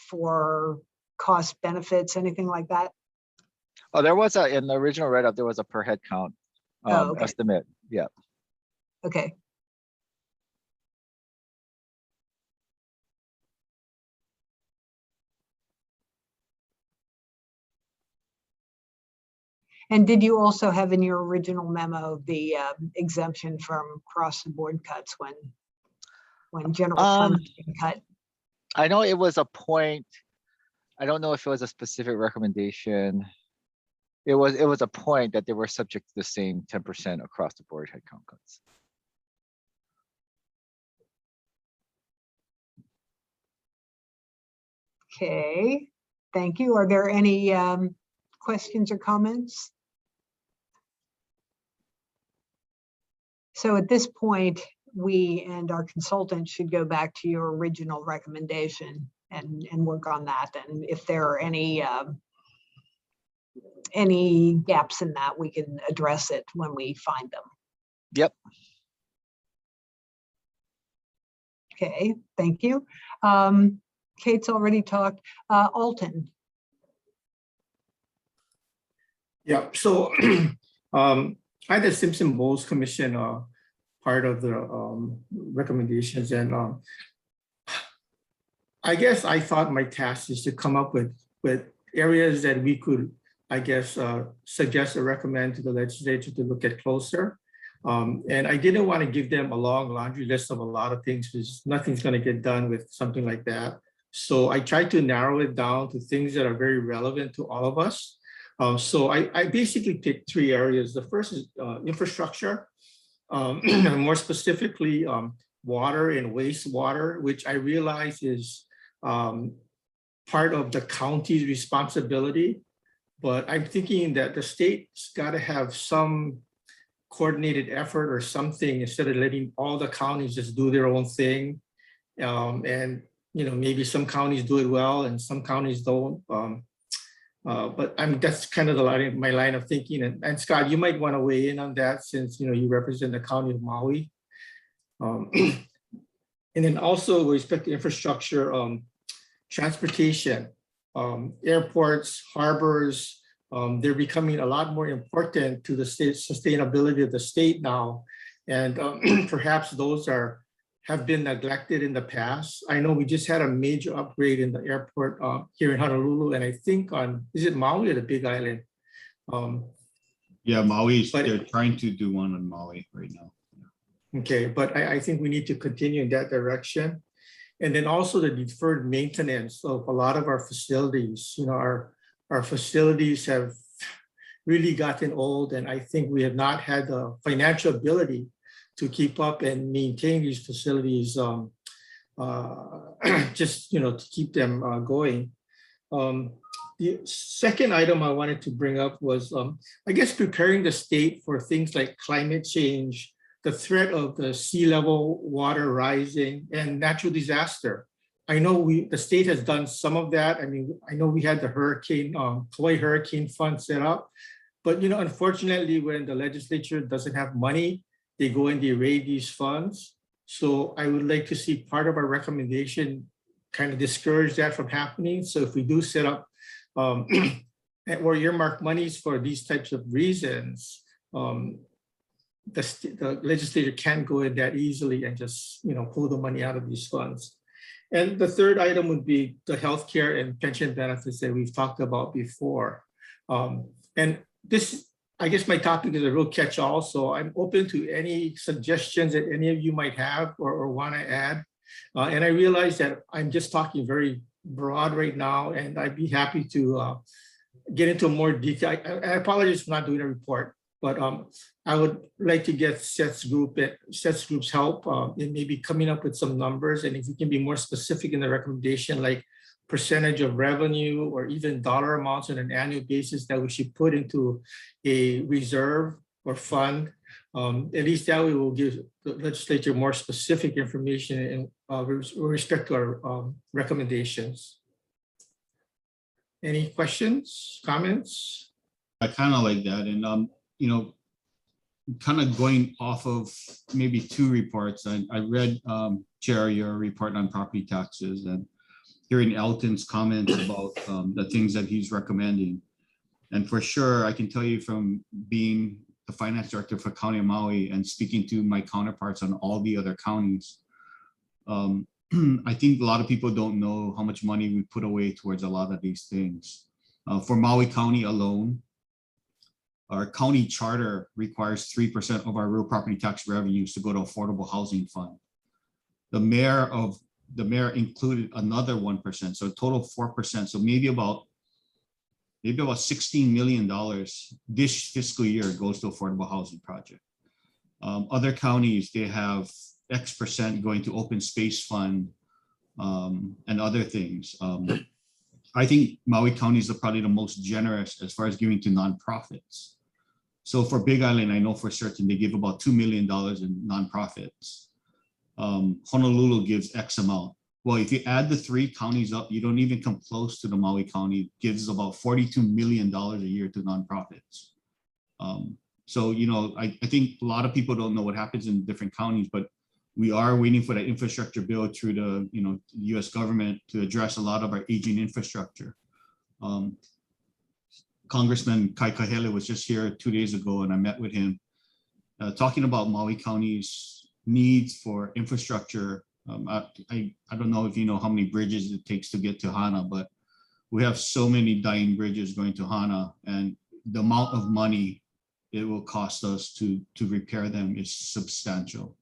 for cost benefits, anything like that? Oh, there was a, in the original write-up, there was a per head count Oh, okay. estimate. Yeah. Okay. And did you also have in your original memo the exemption from cross the board cuts when general funds being cut? I know it was a point. I don't know if it was a specific recommendation. It was a point that they were subject to the same 10% across the board headcount cuts. Okay, thank you. Are there any questions or comments? So at this point, we and our consultant should go back to your original recommendation and work on that. And if there are any gaps in that, we can address it when we find them. Yep. Okay, thank you. Kate's already talked. Alton. Yeah, so I had the Simpson Bowles Commission part of the recommendations, and I guess I thought my task is to come up with areas that we could, I guess, suggest or recommend to the legislature to look at closer. And I didn't want to give them a long laundry list of a lot of things because nothing's going to get done with something like that. So I tried to narrow it down to things that are very relevant to all of us. So I basically picked three areas. The first is infrastructure, more specifically water and wastewater, which I realize is part of the county's responsibility. But I'm thinking that the state's got to have some coordinated effort or something instead of letting all the counties just do their own thing. And maybe some counties do it well and some counties don't. But that's kind of my line of thinking. And Scott, you might want to weigh in on that since you represent the county of Maui. And then also with respect to infrastructure, transportation, airports, harbors, they're becoming a lot more important to the state sustainability of the state now. And perhaps those have been neglected in the past. I know we just had a major upgrade in the airport here in Honolulu, and I think is it Maui or the Big Island? Yeah, Maui, they're trying to do one on Maui right now. Okay, but I think we need to continue in that direction. And then also the deferred maintenance of a lot of our facilities. Our facilities have really gotten old, and I think we have not had the financial ability to keep up and maintain these facilities, just to keep them going. The second item I wanted to bring up was, I guess, preparing the state for things like climate change, the threat of the sea level water rising, and natural disaster. I know the state has done some of that. I mean, I know we had the Hawaii Hurricane Fund set up, but unfortunately, when the legislature doesn't have money, they go and they raid these funds. So I would like to see part of our recommendation kind of discourage that from happening. So if we do set up or earmark monies for these types of reasons, the legislature can't go in that easily and just pull the money out of these funds. And the third item would be the healthcare and pension benefits that we've talked about before. And this, I guess my topic is a real catch-all, so I'm open to any suggestions that any of you might have or want to add. And I realize that I'm just talking very broad right now, and I'd be happy to get into more detail. I apologize for not doing a report, but I would like to get Seth's group's help in maybe coming up with some numbers. And if we can be more specific in the recommendation, like percentage of revenue or even dollar amounts on an annual basis that we should put into a reserve or fund. At least that way will give the legislature more specific information with respect to our recommendations. Any questions, comments? I kind of like that. And, kind of going off of maybe two reports, I read, Chair, your report on property taxes, and hearing Elton's comments about the things that he's recommending. And for sure, I can tell you from being the finance director for County of Maui and speaking to my counterparts on all the other counties, I think a lot of people don't know how much money we put away towards a lot of these things. For Maui County alone, our county charter requires 3% of our real property tax revenues to go to affordable housing fund. The mayor included another 1%, so a total of 4%. So maybe about $16 million this fiscal year goes to affordable housing project. Other counties, they have X percent going to open space fund and other things. I think Maui County is probably the most generous as far as giving to nonprofits. So for Big Island, I know for certain they give about $2 million in nonprofits. Honolulu gives X amount. Well, if you add the 3 counties up, you don't even come close to the Maui County. It gives about $42 million a year to nonprofits. So, you know, I think a lot of people don't know what happens in different counties, but we are waiting for the infrastructure bill through the, you know, US government to address a lot of our aging infrastructure. Congressman Kai Kahele was just here 2 days ago, and I met with him talking about Maui County's needs for infrastructure. I don't know if you know how many bridges it takes to get to Hana, but we have so many dying bridges going to Hana, and the amount of money it will cost us to repair them is substantial,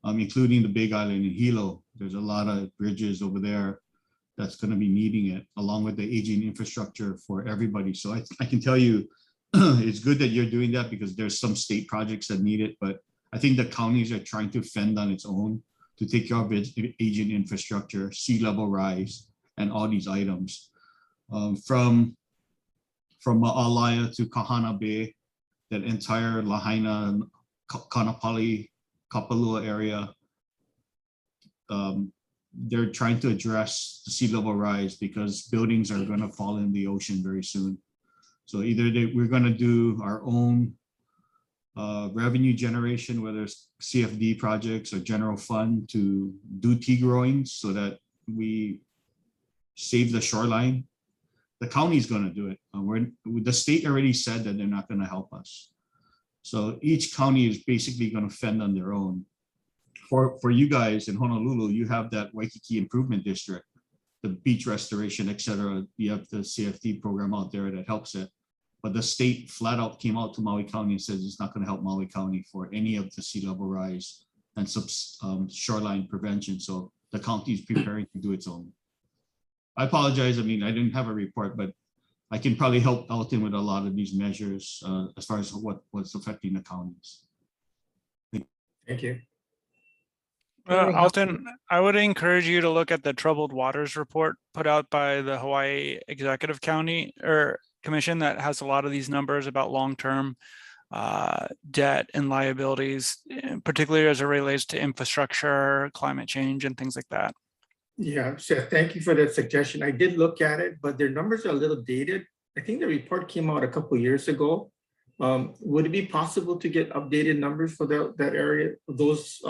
including the Big Island and Hilo. There's a lot of bridges over there that's going to be needing it, along with the aging infrastructure for everybody. So I can tell you, it's good that you're doing that because there's some state projects that need it, but I think the counties are trying to fend on its own to take care of its aging infrastructure, sea level rise, and all these items. From Ma'alaya to Kahana Bay, that entire Lahaina, Kanapali, Kapalua area, they're trying to address the sea level rise because buildings are going to fall in the ocean very soon. So either we're going to do our own revenue generation, whether it's CFD projects or general fund, to do tea growings so that we save the shoreline. The county's going to do it. The state already said that they're not going to help us. So each county is basically going to fend on their own. For you guys in Honolulu, you have that Waikiki Improvement District, the beach restoration, et cetera. You have the CFD program out there that helps it. But the state flat out came out to Maui County and says it's not going to help Maui County for any of the sea level rise and shoreline prevention. So the county is preparing to do its own. I apologize. I mean, I didn't have a report, but I can probably help Elton with a lot of these measures as far as what's affecting the counties. Thank you. Alton, I would encourage you to look at the Troubled Waters report put out by the Hawaii Executive Commission that has a lot of these numbers about long-term debt and liabilities, particularly as it relates to infrastructure, climate change, and things like that. Yeah, so thank you for that suggestion. I did look at it, but their numbers are a little dated. I think the report came out a couple of years ago. Would it be possible to get updated numbers for that area, those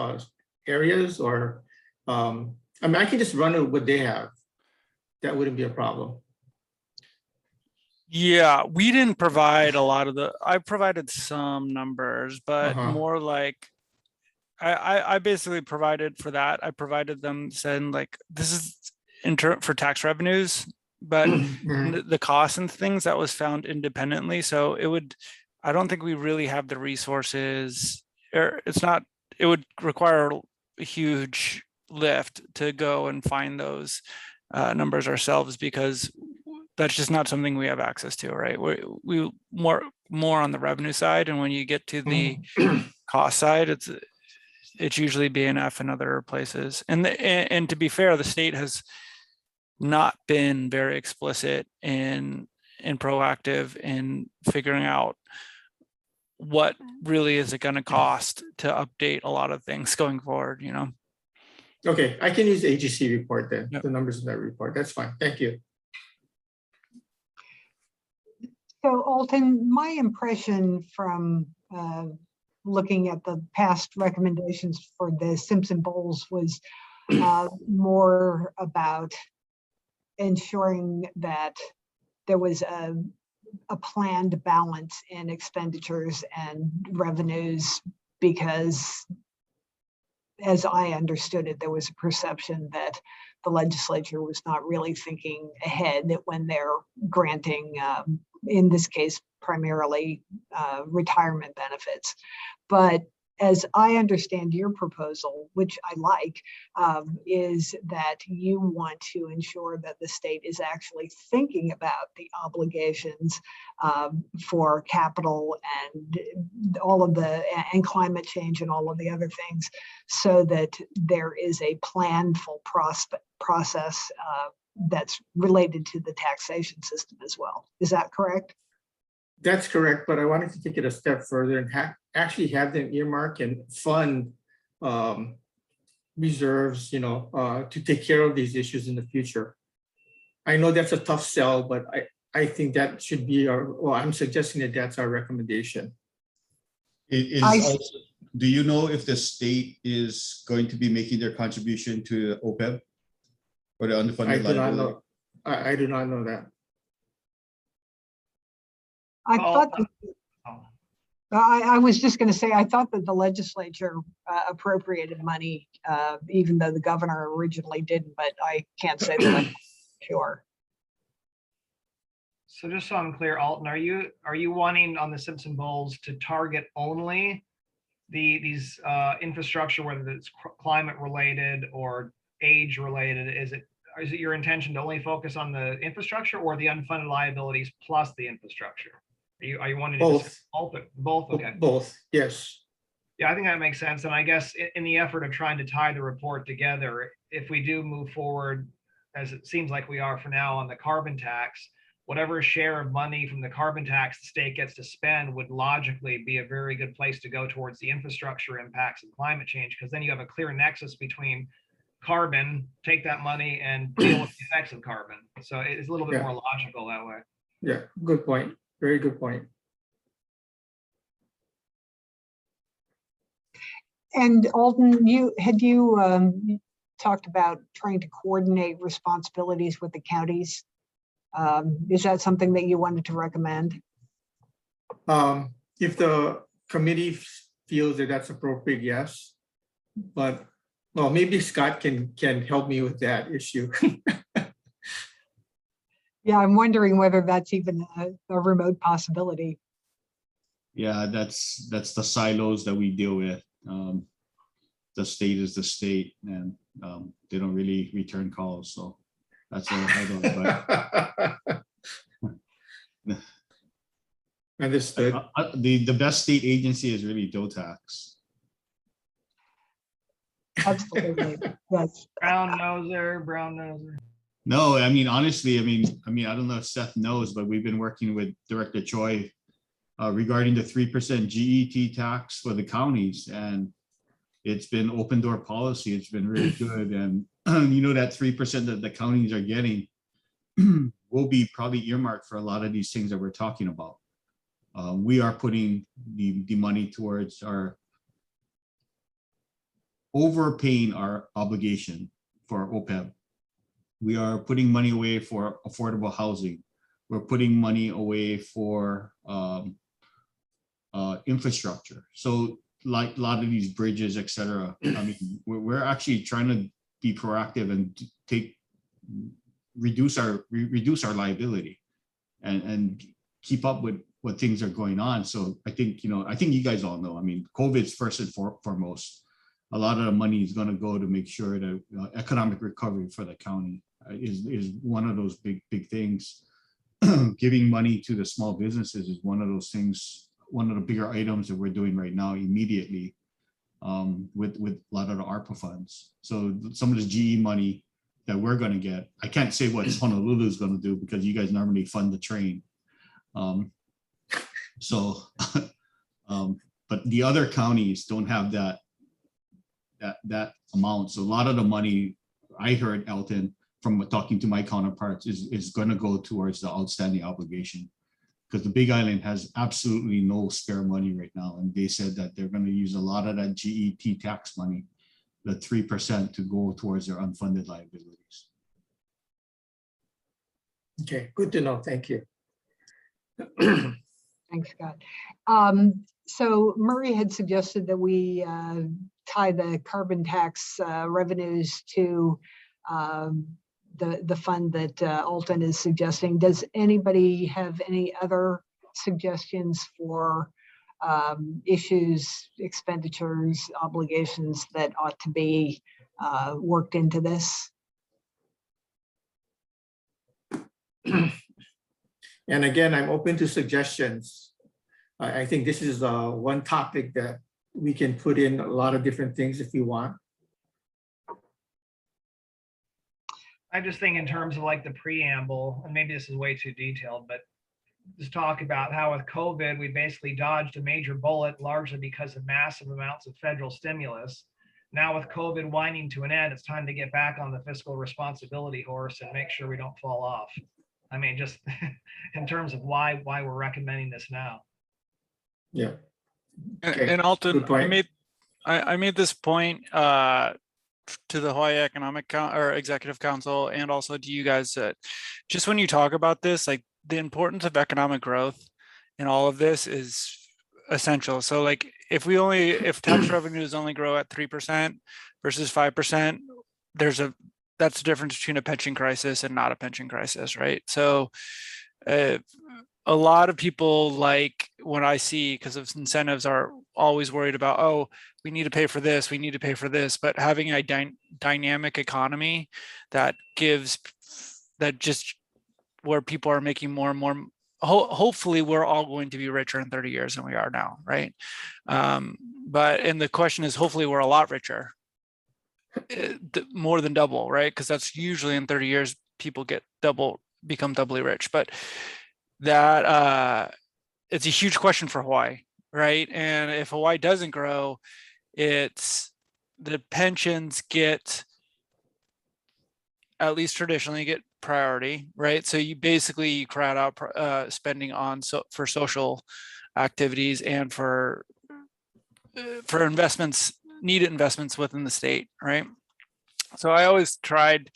areas, or I mean, I can just run it what they have. That wouldn't be a problem. Yeah, we didn't provide a lot of I provided some numbers, but more like I basically provided for that. I provided them saying like, this is for tax revenues, but the costs and things that was found independently. So I don't think we really have the resources, or it would require a huge lift to go and find those numbers ourselves, because that's just not something we have access to, right? We more on the revenue side, and when you get to the cost side, it's usually BNF and other places. And to be fair, the state has not been very explicit and proactive in figuring out what really is it going to cost to update a lot of things going forward, you know? Okay, I can use the AGC report then, Yep. the numbers in that report. That's fine. Thank you. So Alton, my impression from looking at the past recommendations for the Simpson Bowls was more about ensuring that there was a planned balance in expenditures and revenues, because as I understood it, there was a perception that the legislature was not really thinking ahead when they're granting, in this case, primarily retirement benefits. But as I understand your proposal, which I like, is that you want to ensure that the state is actually thinking about the obligations for capital and all of the, and climate change and all of the other things, so that there is a planful process that's related to the taxation system as well. Is that correct? That's correct, but I wanted to take it a step further and actually have them earmark and fund reserves, to take care of these issues in the future. I know that's a tough sell, but I think that should be I'm suggesting that that's our recommendation. Do you know if the state is going to be making their contribution to OPEB or the unfunded liability? I do not know that. I thought that, I was just going to say, I thought that the legislature appropriated money, even though the governor originally didn't, but I can't say that I'm sure. So just so I'm clear, Alton, are you wanting on the Simpson Bowls to target only these infrastructure, whether it's climate related or age related? Is it your intention to only focus on the infrastructure or the unfunded liabilities plus the infrastructure? Are you wanting to Both? Both. Okay. Both. Yes. Yeah, I think that makes sense. And I guess in the effort of trying to tie the report together, if we do move forward, as it seems like we are for now, on the carbon tax, whatever share of money from the carbon tax the state gets to spend would logically be a very good place to go towards the infrastructure impacts of climate change, because then you have a clear nexus between carbon, take that money and deal with the effects of carbon. So it's a little bit more logical that way. Yeah, good point. Very good point. And Alton, you talked about trying to coordinate responsibilities with the counties. Is that something that you wanted to recommend? If the committee feels that that's appropriate, yes. But well, maybe Scott can help me with that issue. Yeah, I'm wondering whether that's even a remote possibility. Yeah, that's the silos that we deal with. The state is the state, and they don't really return calls, so that's a Understood. The best state agency is really DOTAX. Absolutely, yes. Brown noser. No, I mean, honestly, I mean, I don't know if Seth knows, but we've been working with Director Choi regarding the 3% GET tax for the counties, and it's been open door policy. It's been really good, and that 3% that the counties are getting will be probably earmarked for a lot of these things that we're talking about. We are putting the money towards our overpaying our obligation for OPEB. We are putting money away for affordable housing. We're putting money away for infrastructure. So like a lot of these bridges, etc. I mean, we're actually trying to be proactive and reduce our liability and keep up with what things are going on. So I think you guys all know, I mean, COVID's first and foremost. A lot of the money is going to go to make sure that economic recovery for the county is one of those big things. Giving money to the small businesses is one of those things, one of the bigger items that we're doing right now immediately with a lot of the ARPA funds. So some of the GE money that we're going to get, I can't say what Honolulu is going to do because you guys normally fund the train. But the other counties don't have that amount. So a lot of the money I heard, Elton, from talking to my counterparts is going to go towards the outstanding obligation, because the Big Island has absolutely no spare money right now. And they said that they're going to use a lot of that GET tax money, the 3%, to go towards their unfunded liabilities. Okay, good to know. Thank you. Thanks, Scott. So Murray had suggested that we tie the carbon tax revenues to the fund that Alton is suggesting. Does anybody have any other suggestions for issues, expenditures, obligations that ought to be worked into this? And again, I'm open to suggestions. I think this is one topic that we can put in a lot of different things if you want. I just think in terms of like the preamble, and maybe this is way too detailed, but just talk about how with COVID, we basically dodged a major bullet largely because of massive amounts of federal stimulus. Now with COVID winding to an end, it's time to get back on the fiscal responsibility horse and make sure we don't fall off. I mean, just in terms of why we're recommending this now. Yeah. And- Okay, And Alton, good point. I made this point to the Hawaii Executive Council and also to you guys that just when you talk about this, like the importance of economic growth in all of this is essential. So like if tax revenues only grow at 3% versus 5%, that's the difference between a pension crisis and not a pension crisis, right? So a lot of people, like when I see, because of incentives, are always worried about, oh, we need to pay for this, we need to pay for this, but having a dynamic economy that just where people are making more and more, hopefully we're all going to be richer in 30 years than we are now, right? And the question is, hopefully we're a lot richer, more than double, right? Because that's usually in 30 years, people become doubly rich. But that it's a huge question for Hawaii, right? And if Hawaii doesn't grow, the pensions at least traditionally get priority, right? So you basically crowd out spending for social activities and for needed investments within the state, right? So I always tried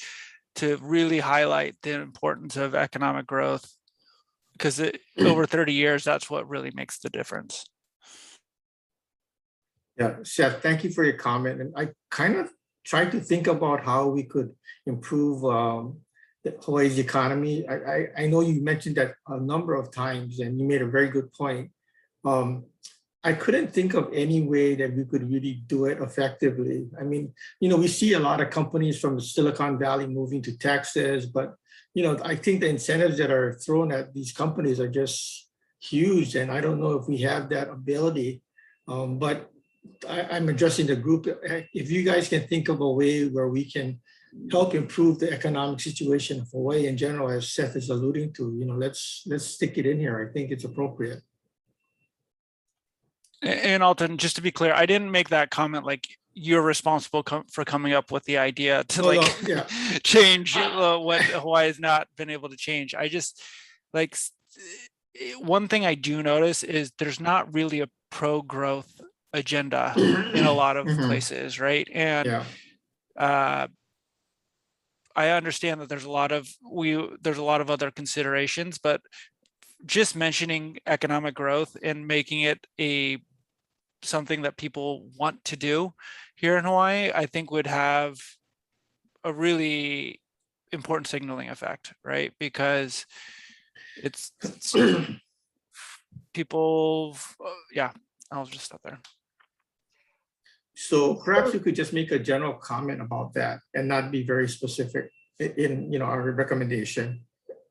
to really highlight the importance of economic growth because over 30 years, that's what really makes the difference. Yeah, Seth, thank you for your comment. And I kind of tried to think about how we could improve Hawaii's economy. I know you mentioned that a number of times and you made a very good point. I couldn't think of any way that we could really do it effectively. I mean, we see a lot of companies from the Silicon Valley moving to Texas, but I think the incentives that are thrown at these companies are just huge. And I don't know if we have that ability, but I'm addressing the group. If you guys can think of a way where we can help improve the economic situation of Hawaii in general, as Seth is alluding to, let's stick it in here. I think it's appropriate. And Alton, just to be clear, I didn't make that comment like you're responsible for coming up with the idea to change what Hawaii has not been able to change. I just one thing I do notice is there's not really a pro-growth agenda in a lot of places, right? And I understand that there's a lot of other considerations, but just mentioning economic growth and making it something that people want to do here in Hawaii, I think would have a really important signaling effect, right? Because it's people, yeah, I'll just stop there. So perhaps we could just make a general comment about that and not be very specific in our recommendation.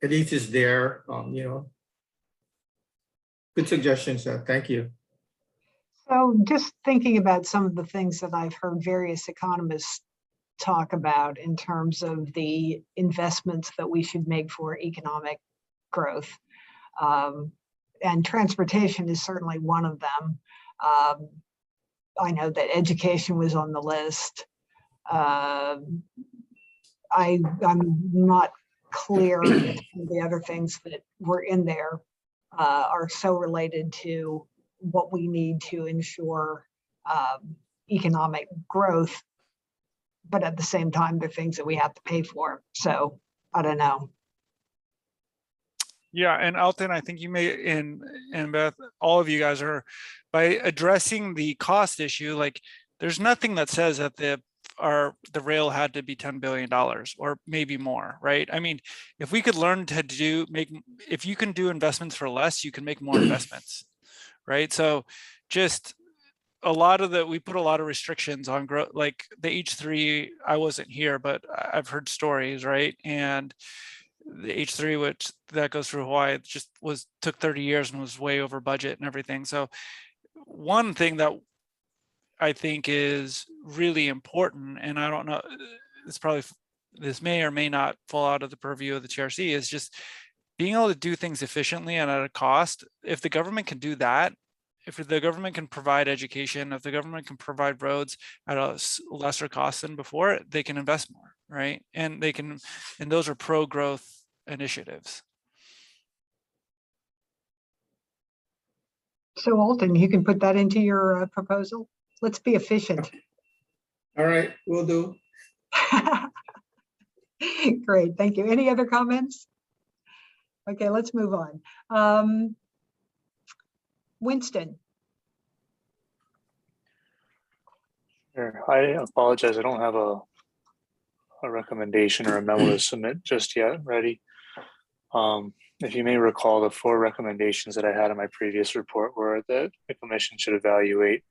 At least it's there, Good suggestions, thank you. So just thinking about some of the things that I've heard various economists talk about in terms of the investments that we should make for economic growth. And transportation is certainly one of them. I know that education was on the list. I'm not clear if the other things that were in there are so related to what we need to ensure economic growth, but at the same time, they're things that we have to pay for. So I don't know. Yeah, and Alton, I think you may, and Beth, all of you guys are, by addressing the cost issue, like there's nothing that says that the rail had to be $10 billion or maybe more, right? I mean, if we could learn to if you can do investments for less, you can make more investments, right? So just we put a lot of restrictions on growth, like the H3, I wasn't here, but I've heard stories, right? And the H3, which that goes through Hawaii, it just took 30 years and was way over budget and everything. So one thing that I think is really important, and I don't know, this may or may not fall out of the purview of the TRC, is just being able to do things efficiently and at a cost. If the government can do that, if the government can provide education, if the government can provide roads at a lesser cost than before, they can invest more, right? And those are pro-growth initiatives. So Alton, you can put that into your proposal. Let's be efficient. All right, will do. Great, thank you. Any other comments? Okay, let's move on. Winston. Sure. I apologize. I don't have a recommendation or a memo to submit just yet ready. If you may recall, the 4 recommendations that I had in my previous report were that the commission should evaluate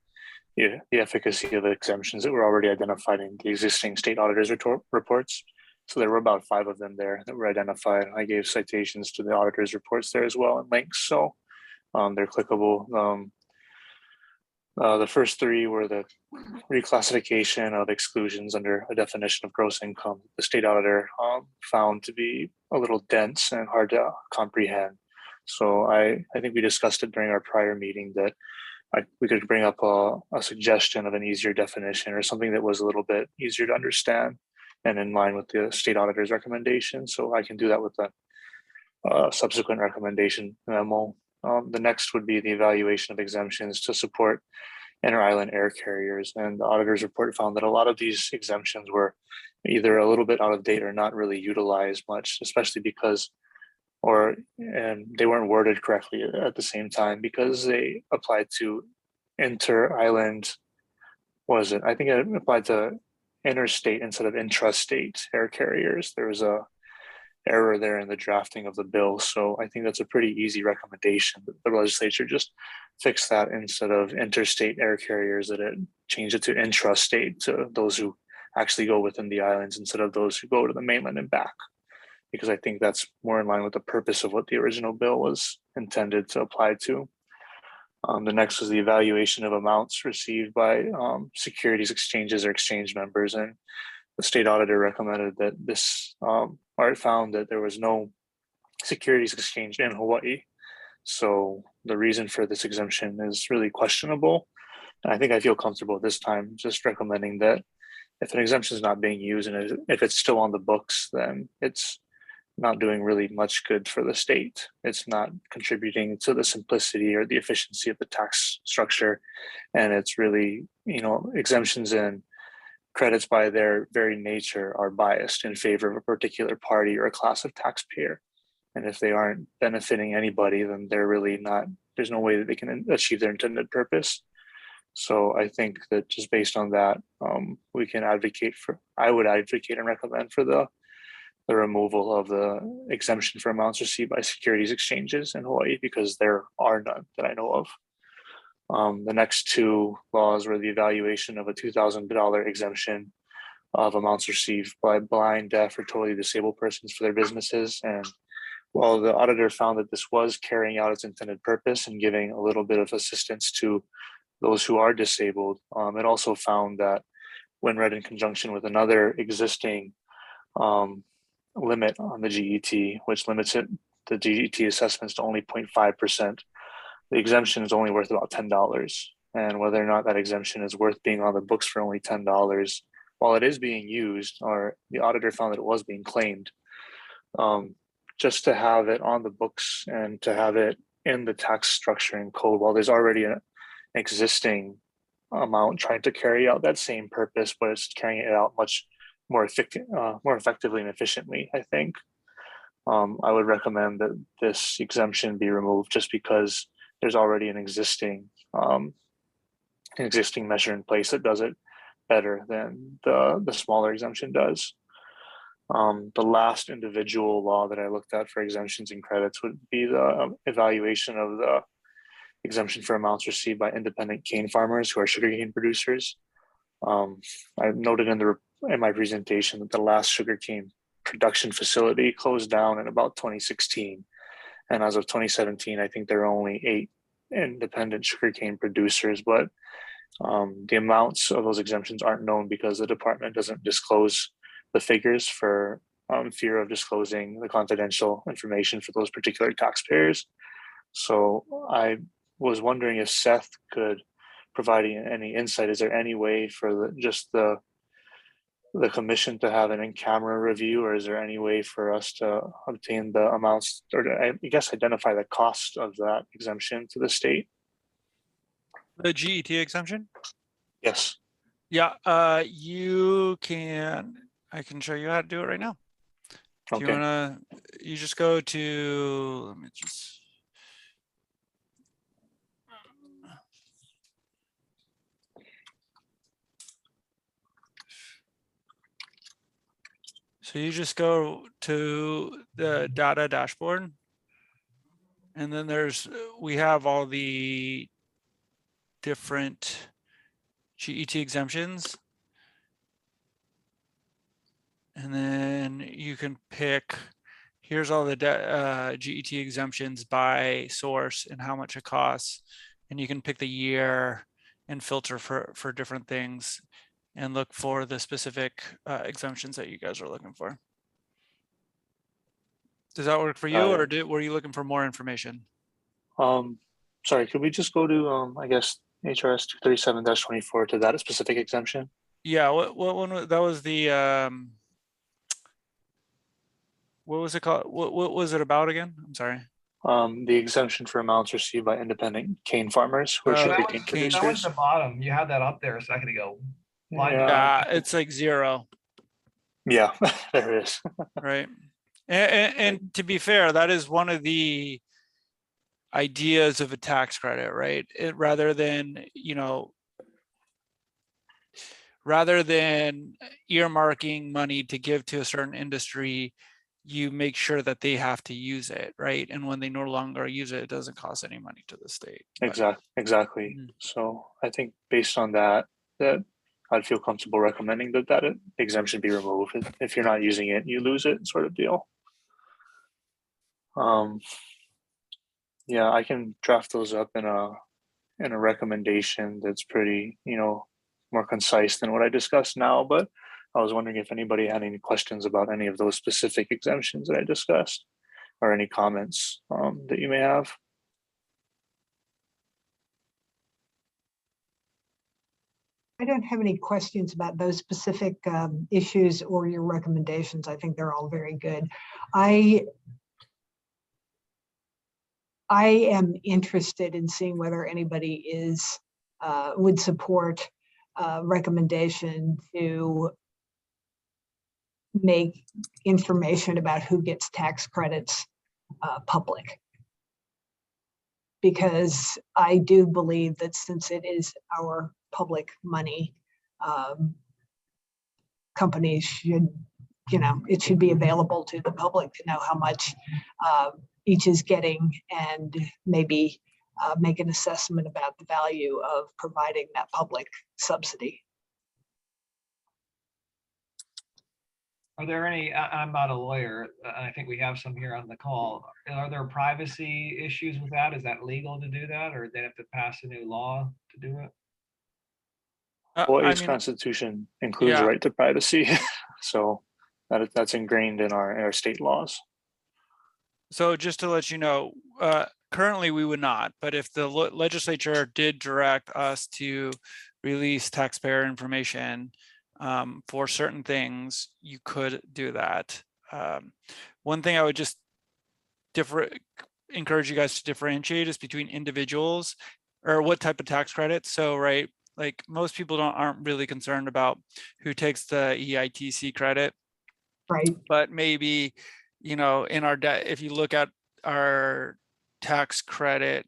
the efficacy of the exemptions that were already identified in the existing state auditors reports. So there were about 5 of them there that were identified. I gave citations to the auditors reports there as well and links, so they're clickable. The first 3 were the reclassification of exclusions under a definition of gross income. The state auditor found to be a little dense and hard to comprehend. So I think we discussed it during our prior meeting that we could bring up a suggestion of an easier definition or something that was a little bit easier to understand and in line with the state auditor's recommendation. So I can do that with a subsequent recommendation memo. The next would be the evaluation of exemptions to support inter-island air carriers. And the auditor's report found that a lot of these exemptions were either a little bit out of date or not really utilized much, especially because, and they weren't worded correctly at the same time because they applied to inter-island, I think it applied to interstate instead of intrastate air carriers. There was a error there in the drafting of the bill. So I think that's a pretty easy recommendation. The legislature just fixed that instead of interstate air carriers, that it changed it to intrastate, to those who actually go within the islands instead of those who go to the mainland and back, because I think that's more in line with the purpose of what the original bill was intended to apply to. The next was the evaluation of amounts received by securities exchanges or exchange members, and the state auditor recommended that this found that there was no securities exchange in Hawaii. So the reason for this exemption is really questionable. And I think I feel comfortable this time just recommending that if an exemption is not being used and if it's still on the books, then it's not doing really much good for the state. It's not contributing to the simplicity or the efficiency of the tax structure. And it's really, exemptions and credits by their very nature are biased in favor of a particular party or a class of taxpayer. And if they aren't benefiting anybody, then they're really not, there's no way that they can achieve their intended purpose. So I think that just based on that, I would advocate and recommend for the removal of the exemption for amounts received by securities exchanges in Hawaii, because there are none that I know of. The next 2 laws were the evaluation of a $2,000 exemption of amounts received by blind, deaf, or totally disabled persons for their businesses. And while the auditor found that this was carrying out its intended purpose and giving a little bit of assistance to those who are disabled, it also found that when read in conjunction with another existing limit on the GET, which limits the GET assessments to only 0.5%, the exemption is only worth about $10. And whether or not that exemption is worth being on the books for only $10, while it is being used, or the auditor found that it was being claimed, just to have it on the books and to have it in the tax structure and code, while there's already an existing amount trying to carry out that same purpose, but it's carrying it out much more effectively and efficiently, I think. I would recommend that this exemption be removed just because there's already an existing measure in place that does it better than the smaller exemption does. The last individual law that I looked at for exemptions and credits would be the evaluation of the exemption for amounts received by independent cane farmers who are sugarcane producers. I noted in my presentation that the last sugarcane production facility closed down in about 2016. And as of 2017, I think there are only 8 independent sugarcane producers, but the amounts of those exemptions aren't known because the department doesn't disclose the figures for fear of disclosing the confidential information for those particular taxpayers. So I was wondering if Seth could provide any insight. Is there any way for the commission to have an in-camera review, or is there any way for us to obtain the amounts, or to, I guess, identify the cost of that exemption to the state? The GET exemption? Yes. Yeah, I can show you how to do it right now. If you Okay. wanna, you just go to, let me just. So you just go to the data dashboard. And then we have all the different GET exemptions. And then you can pick, here's all the GET exemptions by source and how much it costs. And you can pick the year and filter for different things and look for the specific exemptions that you guys are looking for. Does that work for you, or were you looking for more information? Sorry, could we just go to I guess HRS 237-24 to that specific exemption? Yeah, what one that was the what was it called? What was it about again? I'm sorry. The exemption for amounts received by independent cane farmers who are Oh, sugarcane cane. That was producers. the bottom. You had that up there a second ago. Yeah. It's like 0. Yeah, there it is. Right. And to be fair, that is one of the ideas of a tax credit, right? Rather than, rather than earmarking money to give to a certain industry, you make sure that they have to use it, right? And when they no longer use it, it doesn't cost any money to the state. Exactly. Mhm. So I think based on that I'd feel comfortable recommending that exemption be removed. If you're not using it, you lose it, sort of deal. Yeah, I can draft those up in a recommendation that's pretty, more concise than what I discussed now. But I was wondering if anybody had any questions about any of those specific exemptions that I discussed, or any comments that you may have. I don't have any questions about those specific issues or your recommendations. I think they're all very good. I am interested in seeing whether anybody would support a recommendation to make information about who gets tax credits public. Because I do believe that since it is our public money, companies should, it should be available to the public to know how much each is getting, and maybe make an assessment about the value of providing that public subsidy. Are there any, I'm not a lawyer, I think we have some here on the call. Are there privacy issues with that? Is that legal to do that, or they have to pass a new law to do it? Hawaii's Constitution includes a right to privacy, so that's ingrained in our state laws. So just to let you know, currently we would not, but if the legislature did direct us to release taxpayer information for certain things, you could do that. One thing I would just encourage you guys to differentiate is between individuals or what type of tax credit. So, right, like most people aren't really concerned about who takes the EITC credit, right? But maybe you know, in our debt, if you look at our tax credit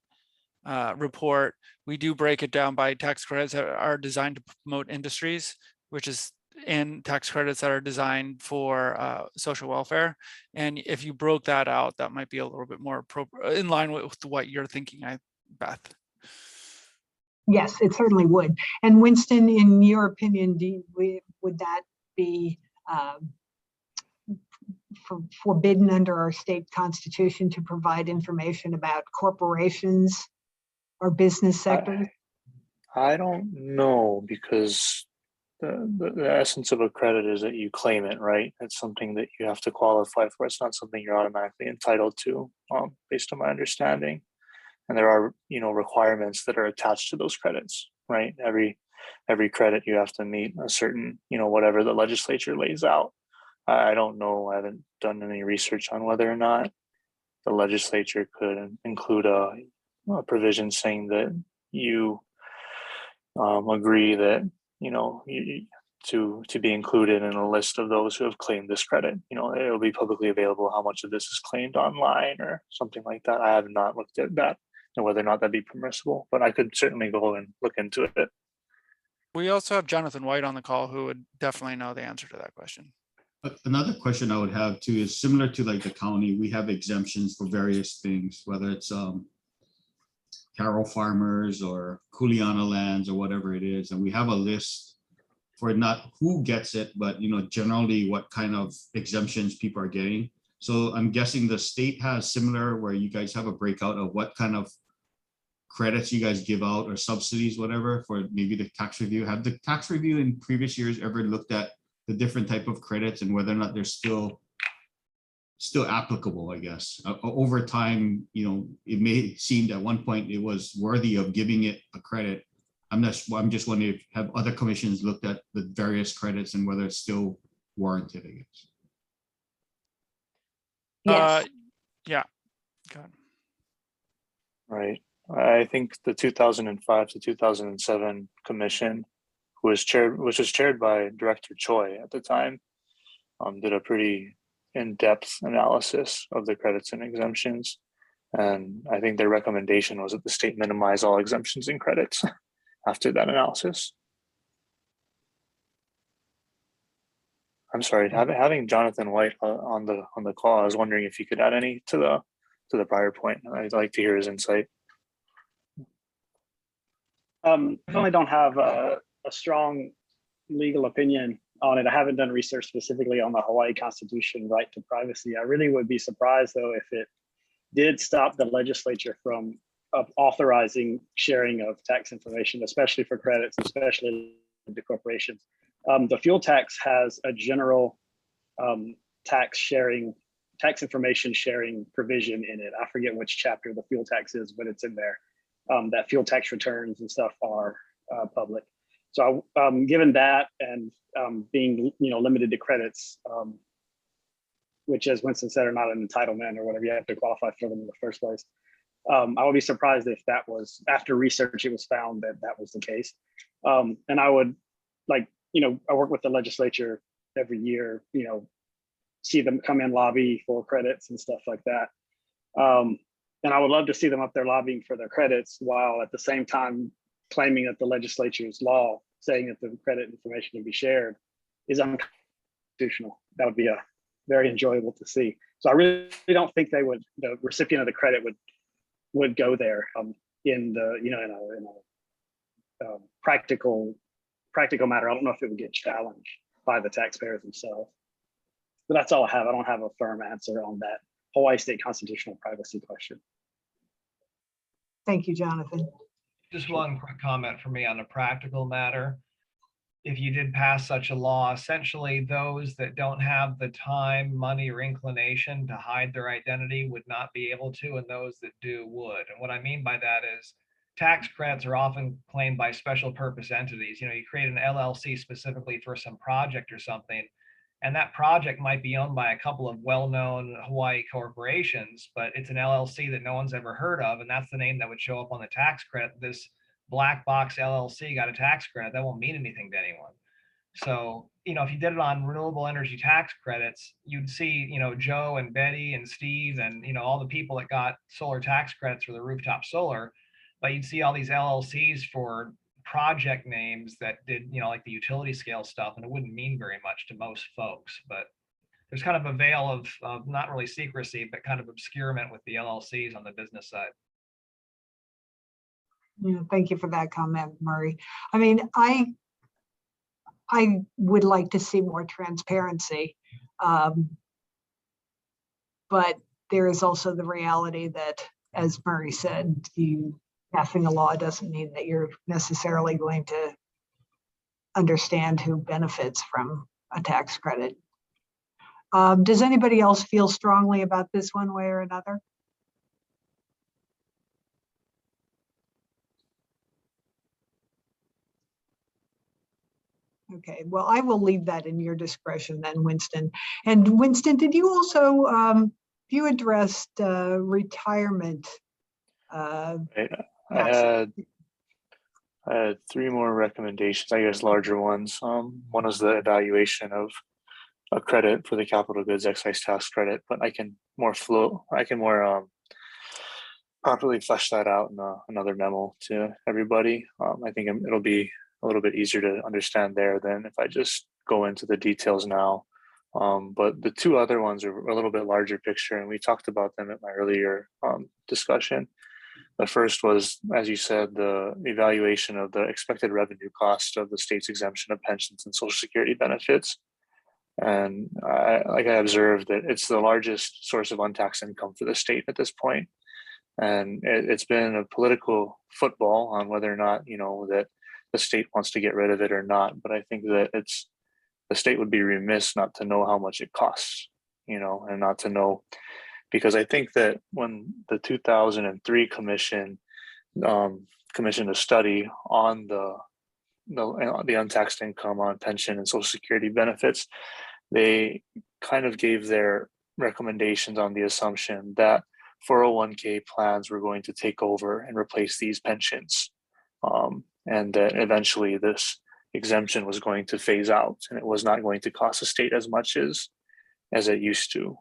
report, we do break it down by tax credits that are designed to promote industries, which is and tax credits that are designed for social welfare. And if you broke that out, that might be a little bit more appropriate in line with what you're thinking, Beth. Yes, it certainly would. And Winston, in your opinion, would that be forbidden under our state constitution to provide information about corporations or business sectors? I don't know, because the essence of a credit is that you claim it, right? It's something that you have to qualify for. It's not something you're automatically entitled to, based on my understanding. And there are, you know, requirements that are attached to those credits, right? Every credit you have to meet a certain, you know, whatever the legislature lays out. I don't know. I haven't done any research on whether or not the legislature could include a provision saying that you agree that, you know, to be included in a list of those who have claimed this credit. You know, it'll be publicly available how much of this is claimed online or something like that. I have not looked at that and whether or not that'd be permissible, but I could certainly go and look into it. We also have Jonathan White on the call, who would definitely know the answer to that question. Another question I would have too is similar to like the county, we have exemptions for various things, whether it's cattle farmers or Kuleana lands or whatever it is. And we have a list for not who gets it, but, you know, generally what kind of exemptions people are getting. So I'm guessing the state has similar, where you guys have a breakout of what kind of credits you guys give out or subsidies, whatever, for maybe the tax review. Have the tax review in previous years ever looked at the different type of credits and whether or not they're still applicable? I guess over time, you know, it may seem at one point it was worthy of giving it a credit. I'm just wondering if have other commissions looked at the various credits and whether it's still warranted, I guess. Yes. Yeah. Good. Right. I think the 2005 to 2007 commission, which was chaired by Director Choi at the time, did a pretty in-depth analysis of the credits and exemptions. And I think their recommendation was that the state minimize all exemptions and credits after that analysis. I'm sorry, having Jonathan White on the call, I was wondering if you could add any to the prior point. I'd like to hear his insight. I don't have a strong legal opinion on it. I haven't done research specifically on the Hawaii Constitution right to privacy. I really would be surprised, though, if it did stop the legislature from authorizing sharing of tax information, especially for credits, especially to corporations. The fuel tax has a general tax information sharing provision in it. I forget which chapter the fuel tax is, but it's in there. That fuel tax returns and stuff are public. So given that and being limited to credits, which, as Winston said, are not an entitlement or whatever, you have to qualify for them in the first place. I would be surprised if that was, after research, it was found that that was the case. And I would I work with the legislature every year, see them come in, lobby for credits and stuff like that. And I would love to see them up there lobbying for their credits while at the same time claiming that the legislature's law saying that the credit information can be shared is unconstitutional. That would be very enjoyable to see. So I really don't think the recipient of the credit would go there in a practical matter. I don't know if it would get challenged by the taxpayers themselves. But that's all I have. I don't have a firm answer on that Hawaii state constitutional privacy question. Thank you, Jonathan. Just one quick comment for me on a practical matter. If you did pass such a law, essentially those that don't have the time, money, or inclination to hide their identity would not be able to, and those that do would. And what I mean by that is tax credits are often claimed by special purpose entities. You create an LLC specifically for some project or something, and that project might be owned by a couple of well-known Hawaii corporations, but it's an LLC that no one's ever heard of, and that's the name that would show up on the tax credit. This black box LLC got a tax credit. That won't mean anything to anyone. So, if you did it on renewable energy tax credits, you'd see, Joe and Betty and Steve and, all the people that got solar tax credits for the rooftop solar, but you'd see all these LLCs for project names that did, like the utility scale stuff, and it wouldn't mean very much to most folks. But there's kind of a veil of not really secrecy, but kind of obscurement with the LLCs on the business side. Yeah, thank you for that comment, Murray. I mean, I would like to see more transparency, but there is also the reality that, as Murray said, passing a law doesn't mean that you're necessarily going to understand who benefits from a tax credit. Does anybody else feel strongly about this one way or another? Okay, well, I will leave that in your discretion then, Winston. And Winston, did you also, you addressed retirement? I had three more recommendations, I guess larger ones. One is the evaluation of a credit for the capital goods excise tax credit, but I can more properly flesh that out in another memo to everybody. I think it'll be a little bit easier to understand there than if I just go into the details now. But the two other ones are a little bit larger picture, and we talked about them at my earlier discussion. The first was, as you said, the evaluation of the expected revenue cost of the state's exemption of pensions and Social Security benefits. And I observed that it's the largest source of untaxed income for the state at this point. And it's been a political football on whether or not, that the state wants to get rid of it or not. But I think that the state would be remiss not to know how much it costs, and not to know, because I think that when the 2003 commission commissioned a study on the untaxed income on pension and Social Security benefits, they kind of gave their recommendations on the assumption that 401k plans were going to take over and replace these pensions, and that eventually this exemption was going to phase out and it was not going to cost the state as much as it used to.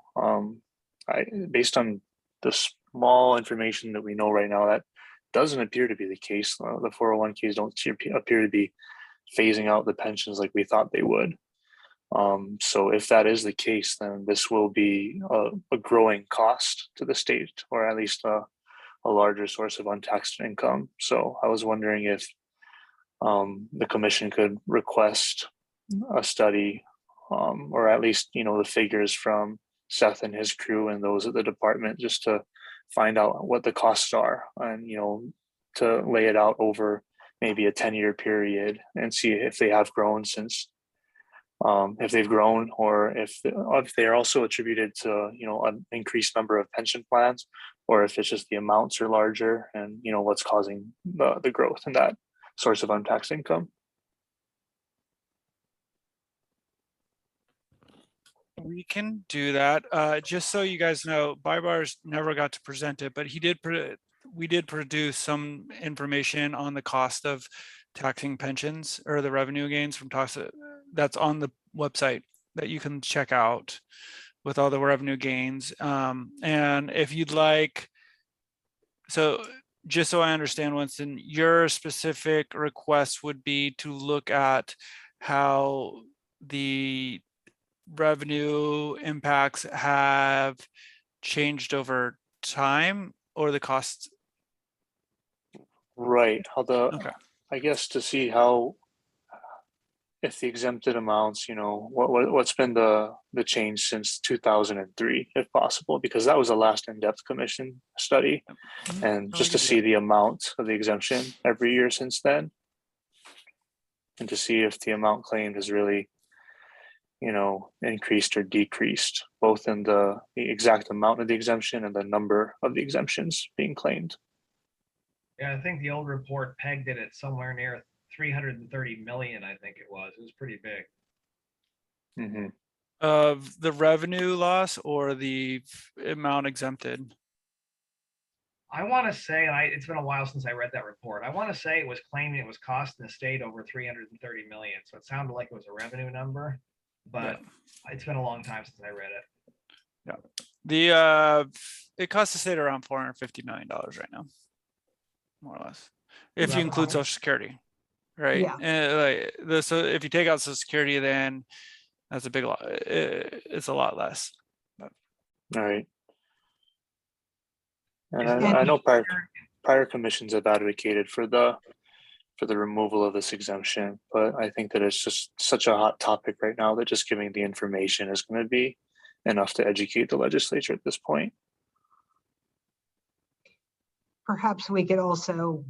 Based on the small information that we know right now, that doesn't appear to be the case. The 401ks don't appear to be phasing out the pensions like we thought they would. So if that is the case, then this will be a growing cost to the state, or at least a larger source of untaxed income. So I was wondering if the commission could request a study, or at least, the figures from Seth and his crew and those at the department, just to find out what the costs are, and, to lay it out over maybe a 10-year period and see if they have grown since, if they've grown, or if they're also attributed to, an increased number of pension plans, or if it's just the amounts are larger and, what's causing the growth in that source of untaxed income. We can do that. Just so you guys know, Bybar's never got to present it, but we did produce some information on the cost of taxing pensions, or the revenue gains from tax. That's on the website that you can check out with all the revenue gains. And if you'd like, so just so I understand, Winston, your specific request would be to look at how the revenue impacts have changed over time, or the costs? Right. Okay. I guess to see how, if the exempted amounts, what's been the change since 2003, if possible, because that was the last in-depth commission study, and just to see the amount of the exemption every year since then, and to see if the amount claimed has really, increased or decreased, both in the exact amount of the exemption and the number of the exemptions being claimed. Yeah, I think the old report pegged it at somewhere near 330 million, I think it was. It was pretty big. Mm-hmm. Of the revenue loss or the amount exempted? I want to say, and it's been a while since I read that report. I want to say it was claiming it was costing the state over 330 million. So it sounded like it was a revenue number, but it's been a long time since I read it. It costs the state around $450 million right now, more or less, if you Wow. include Social Security, right? Yeah. And so if you take out Social Security, then that's a big lot. It's a lot less. All right. And Is I know the- prior commissions have advocated for the removal of this exemption, but I think that it's just such a hot topic right now that just giving the information is going to be enough to educate the legislature at this point. Perhaps we could also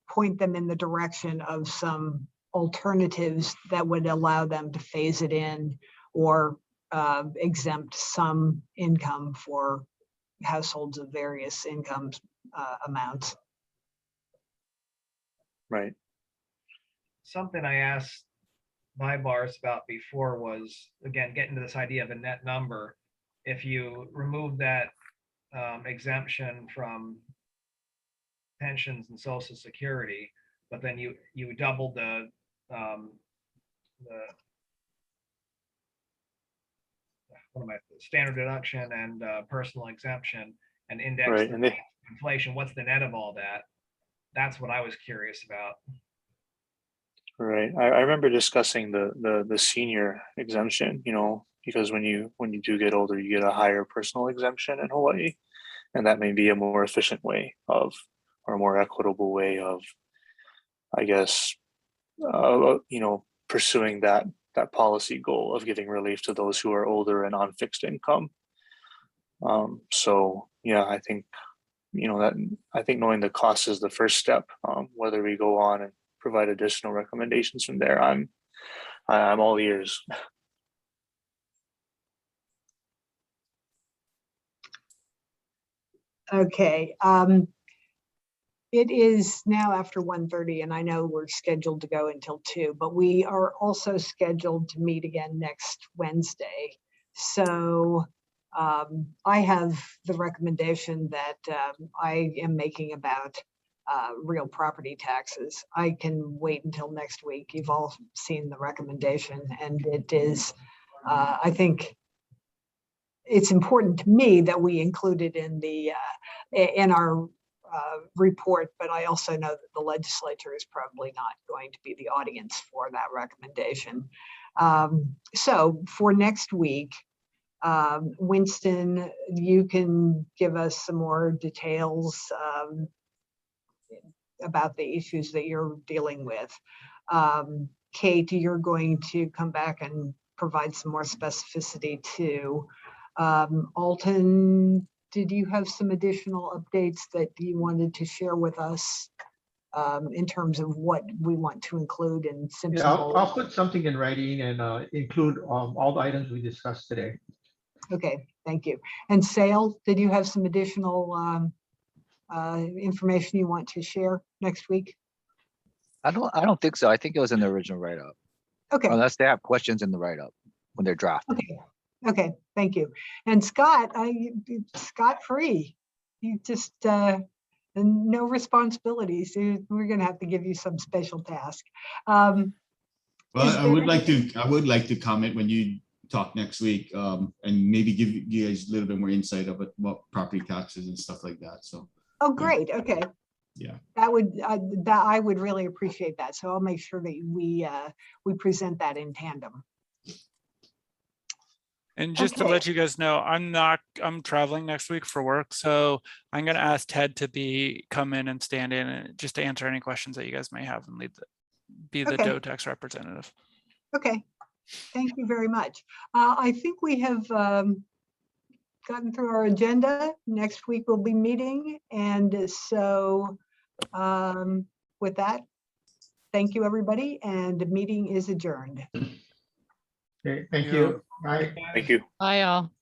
point them in the direction of some alternatives that would allow them to phase it in or exempt some income for households of various incomes amounts. Right. Something I asked my bars about before was, again, getting to this idea of a net number. If you remove that exemption from pensions and Social Security, but then you doubled the standard deduction and personal exemption and index Right, the and they- inflation, what's the net of all that? That's what I was curious about. Right. I remember discussing the senior exemption, because when you do get older, you get a higher personal exemption in Hawaii. And that may be a more efficient way of, or a more equitable way of, I guess, pursuing that policy goal of giving relief to those who are older and on fixed income. So yeah, I think, knowing the cost is the first step. Whether we go on and provide additional recommendations from there, I'm all ears. Okay. It is now after 1:30 and I know we're scheduled to go until 2, but we are also scheduled to meet again next Wednesday. So I have the recommendation that I am making about real property taxes. I can wait until next week. You've all seen the recommendation, and it is, I think, it's important to me that we include it in our report, but I also know that the legislature is probably not going to be the audience for that recommendation. So for next week, Winston, you can give us some more details about the issues that you're dealing with. Kate, you're going to come back and provide some more specificity too. Alton, did you have some additional updates that you wanted to share with us in terms of what we want to include in Simpson? Yeah, I'll put something in writing and include all the items we discussed today. Okay, thank you. And Sale, did you have some additional information you want to share next week? I don't think so. I think it was in the original write-up, Okay. unless they have questions in the write-up when they're drafted. Okay, thank you. And Scott, Scott-free. You just no responsibilities. We're going to have to give you some special task. Well, I would like to comment when you talk next week, and maybe give you guys a little bit more insight of what property taxes and stuff like that. So. Oh, great. Okay. Yeah. That I would really appreciate that. So I'll make sure that we present that in tandem. And just to let you guys know, I'm traveling next week for work. So I'm going to ask Ted to come in and stand in and just to answer any questions that you guys may have and be the DOE tax representative. Okay. Thank you very much. I think we have gotten through our agenda. Next week we'll be meeting. And so with that, thank you, everybody. And the meeting is adjourned. Okay, thank you. Bye. Thank you. Bye, all.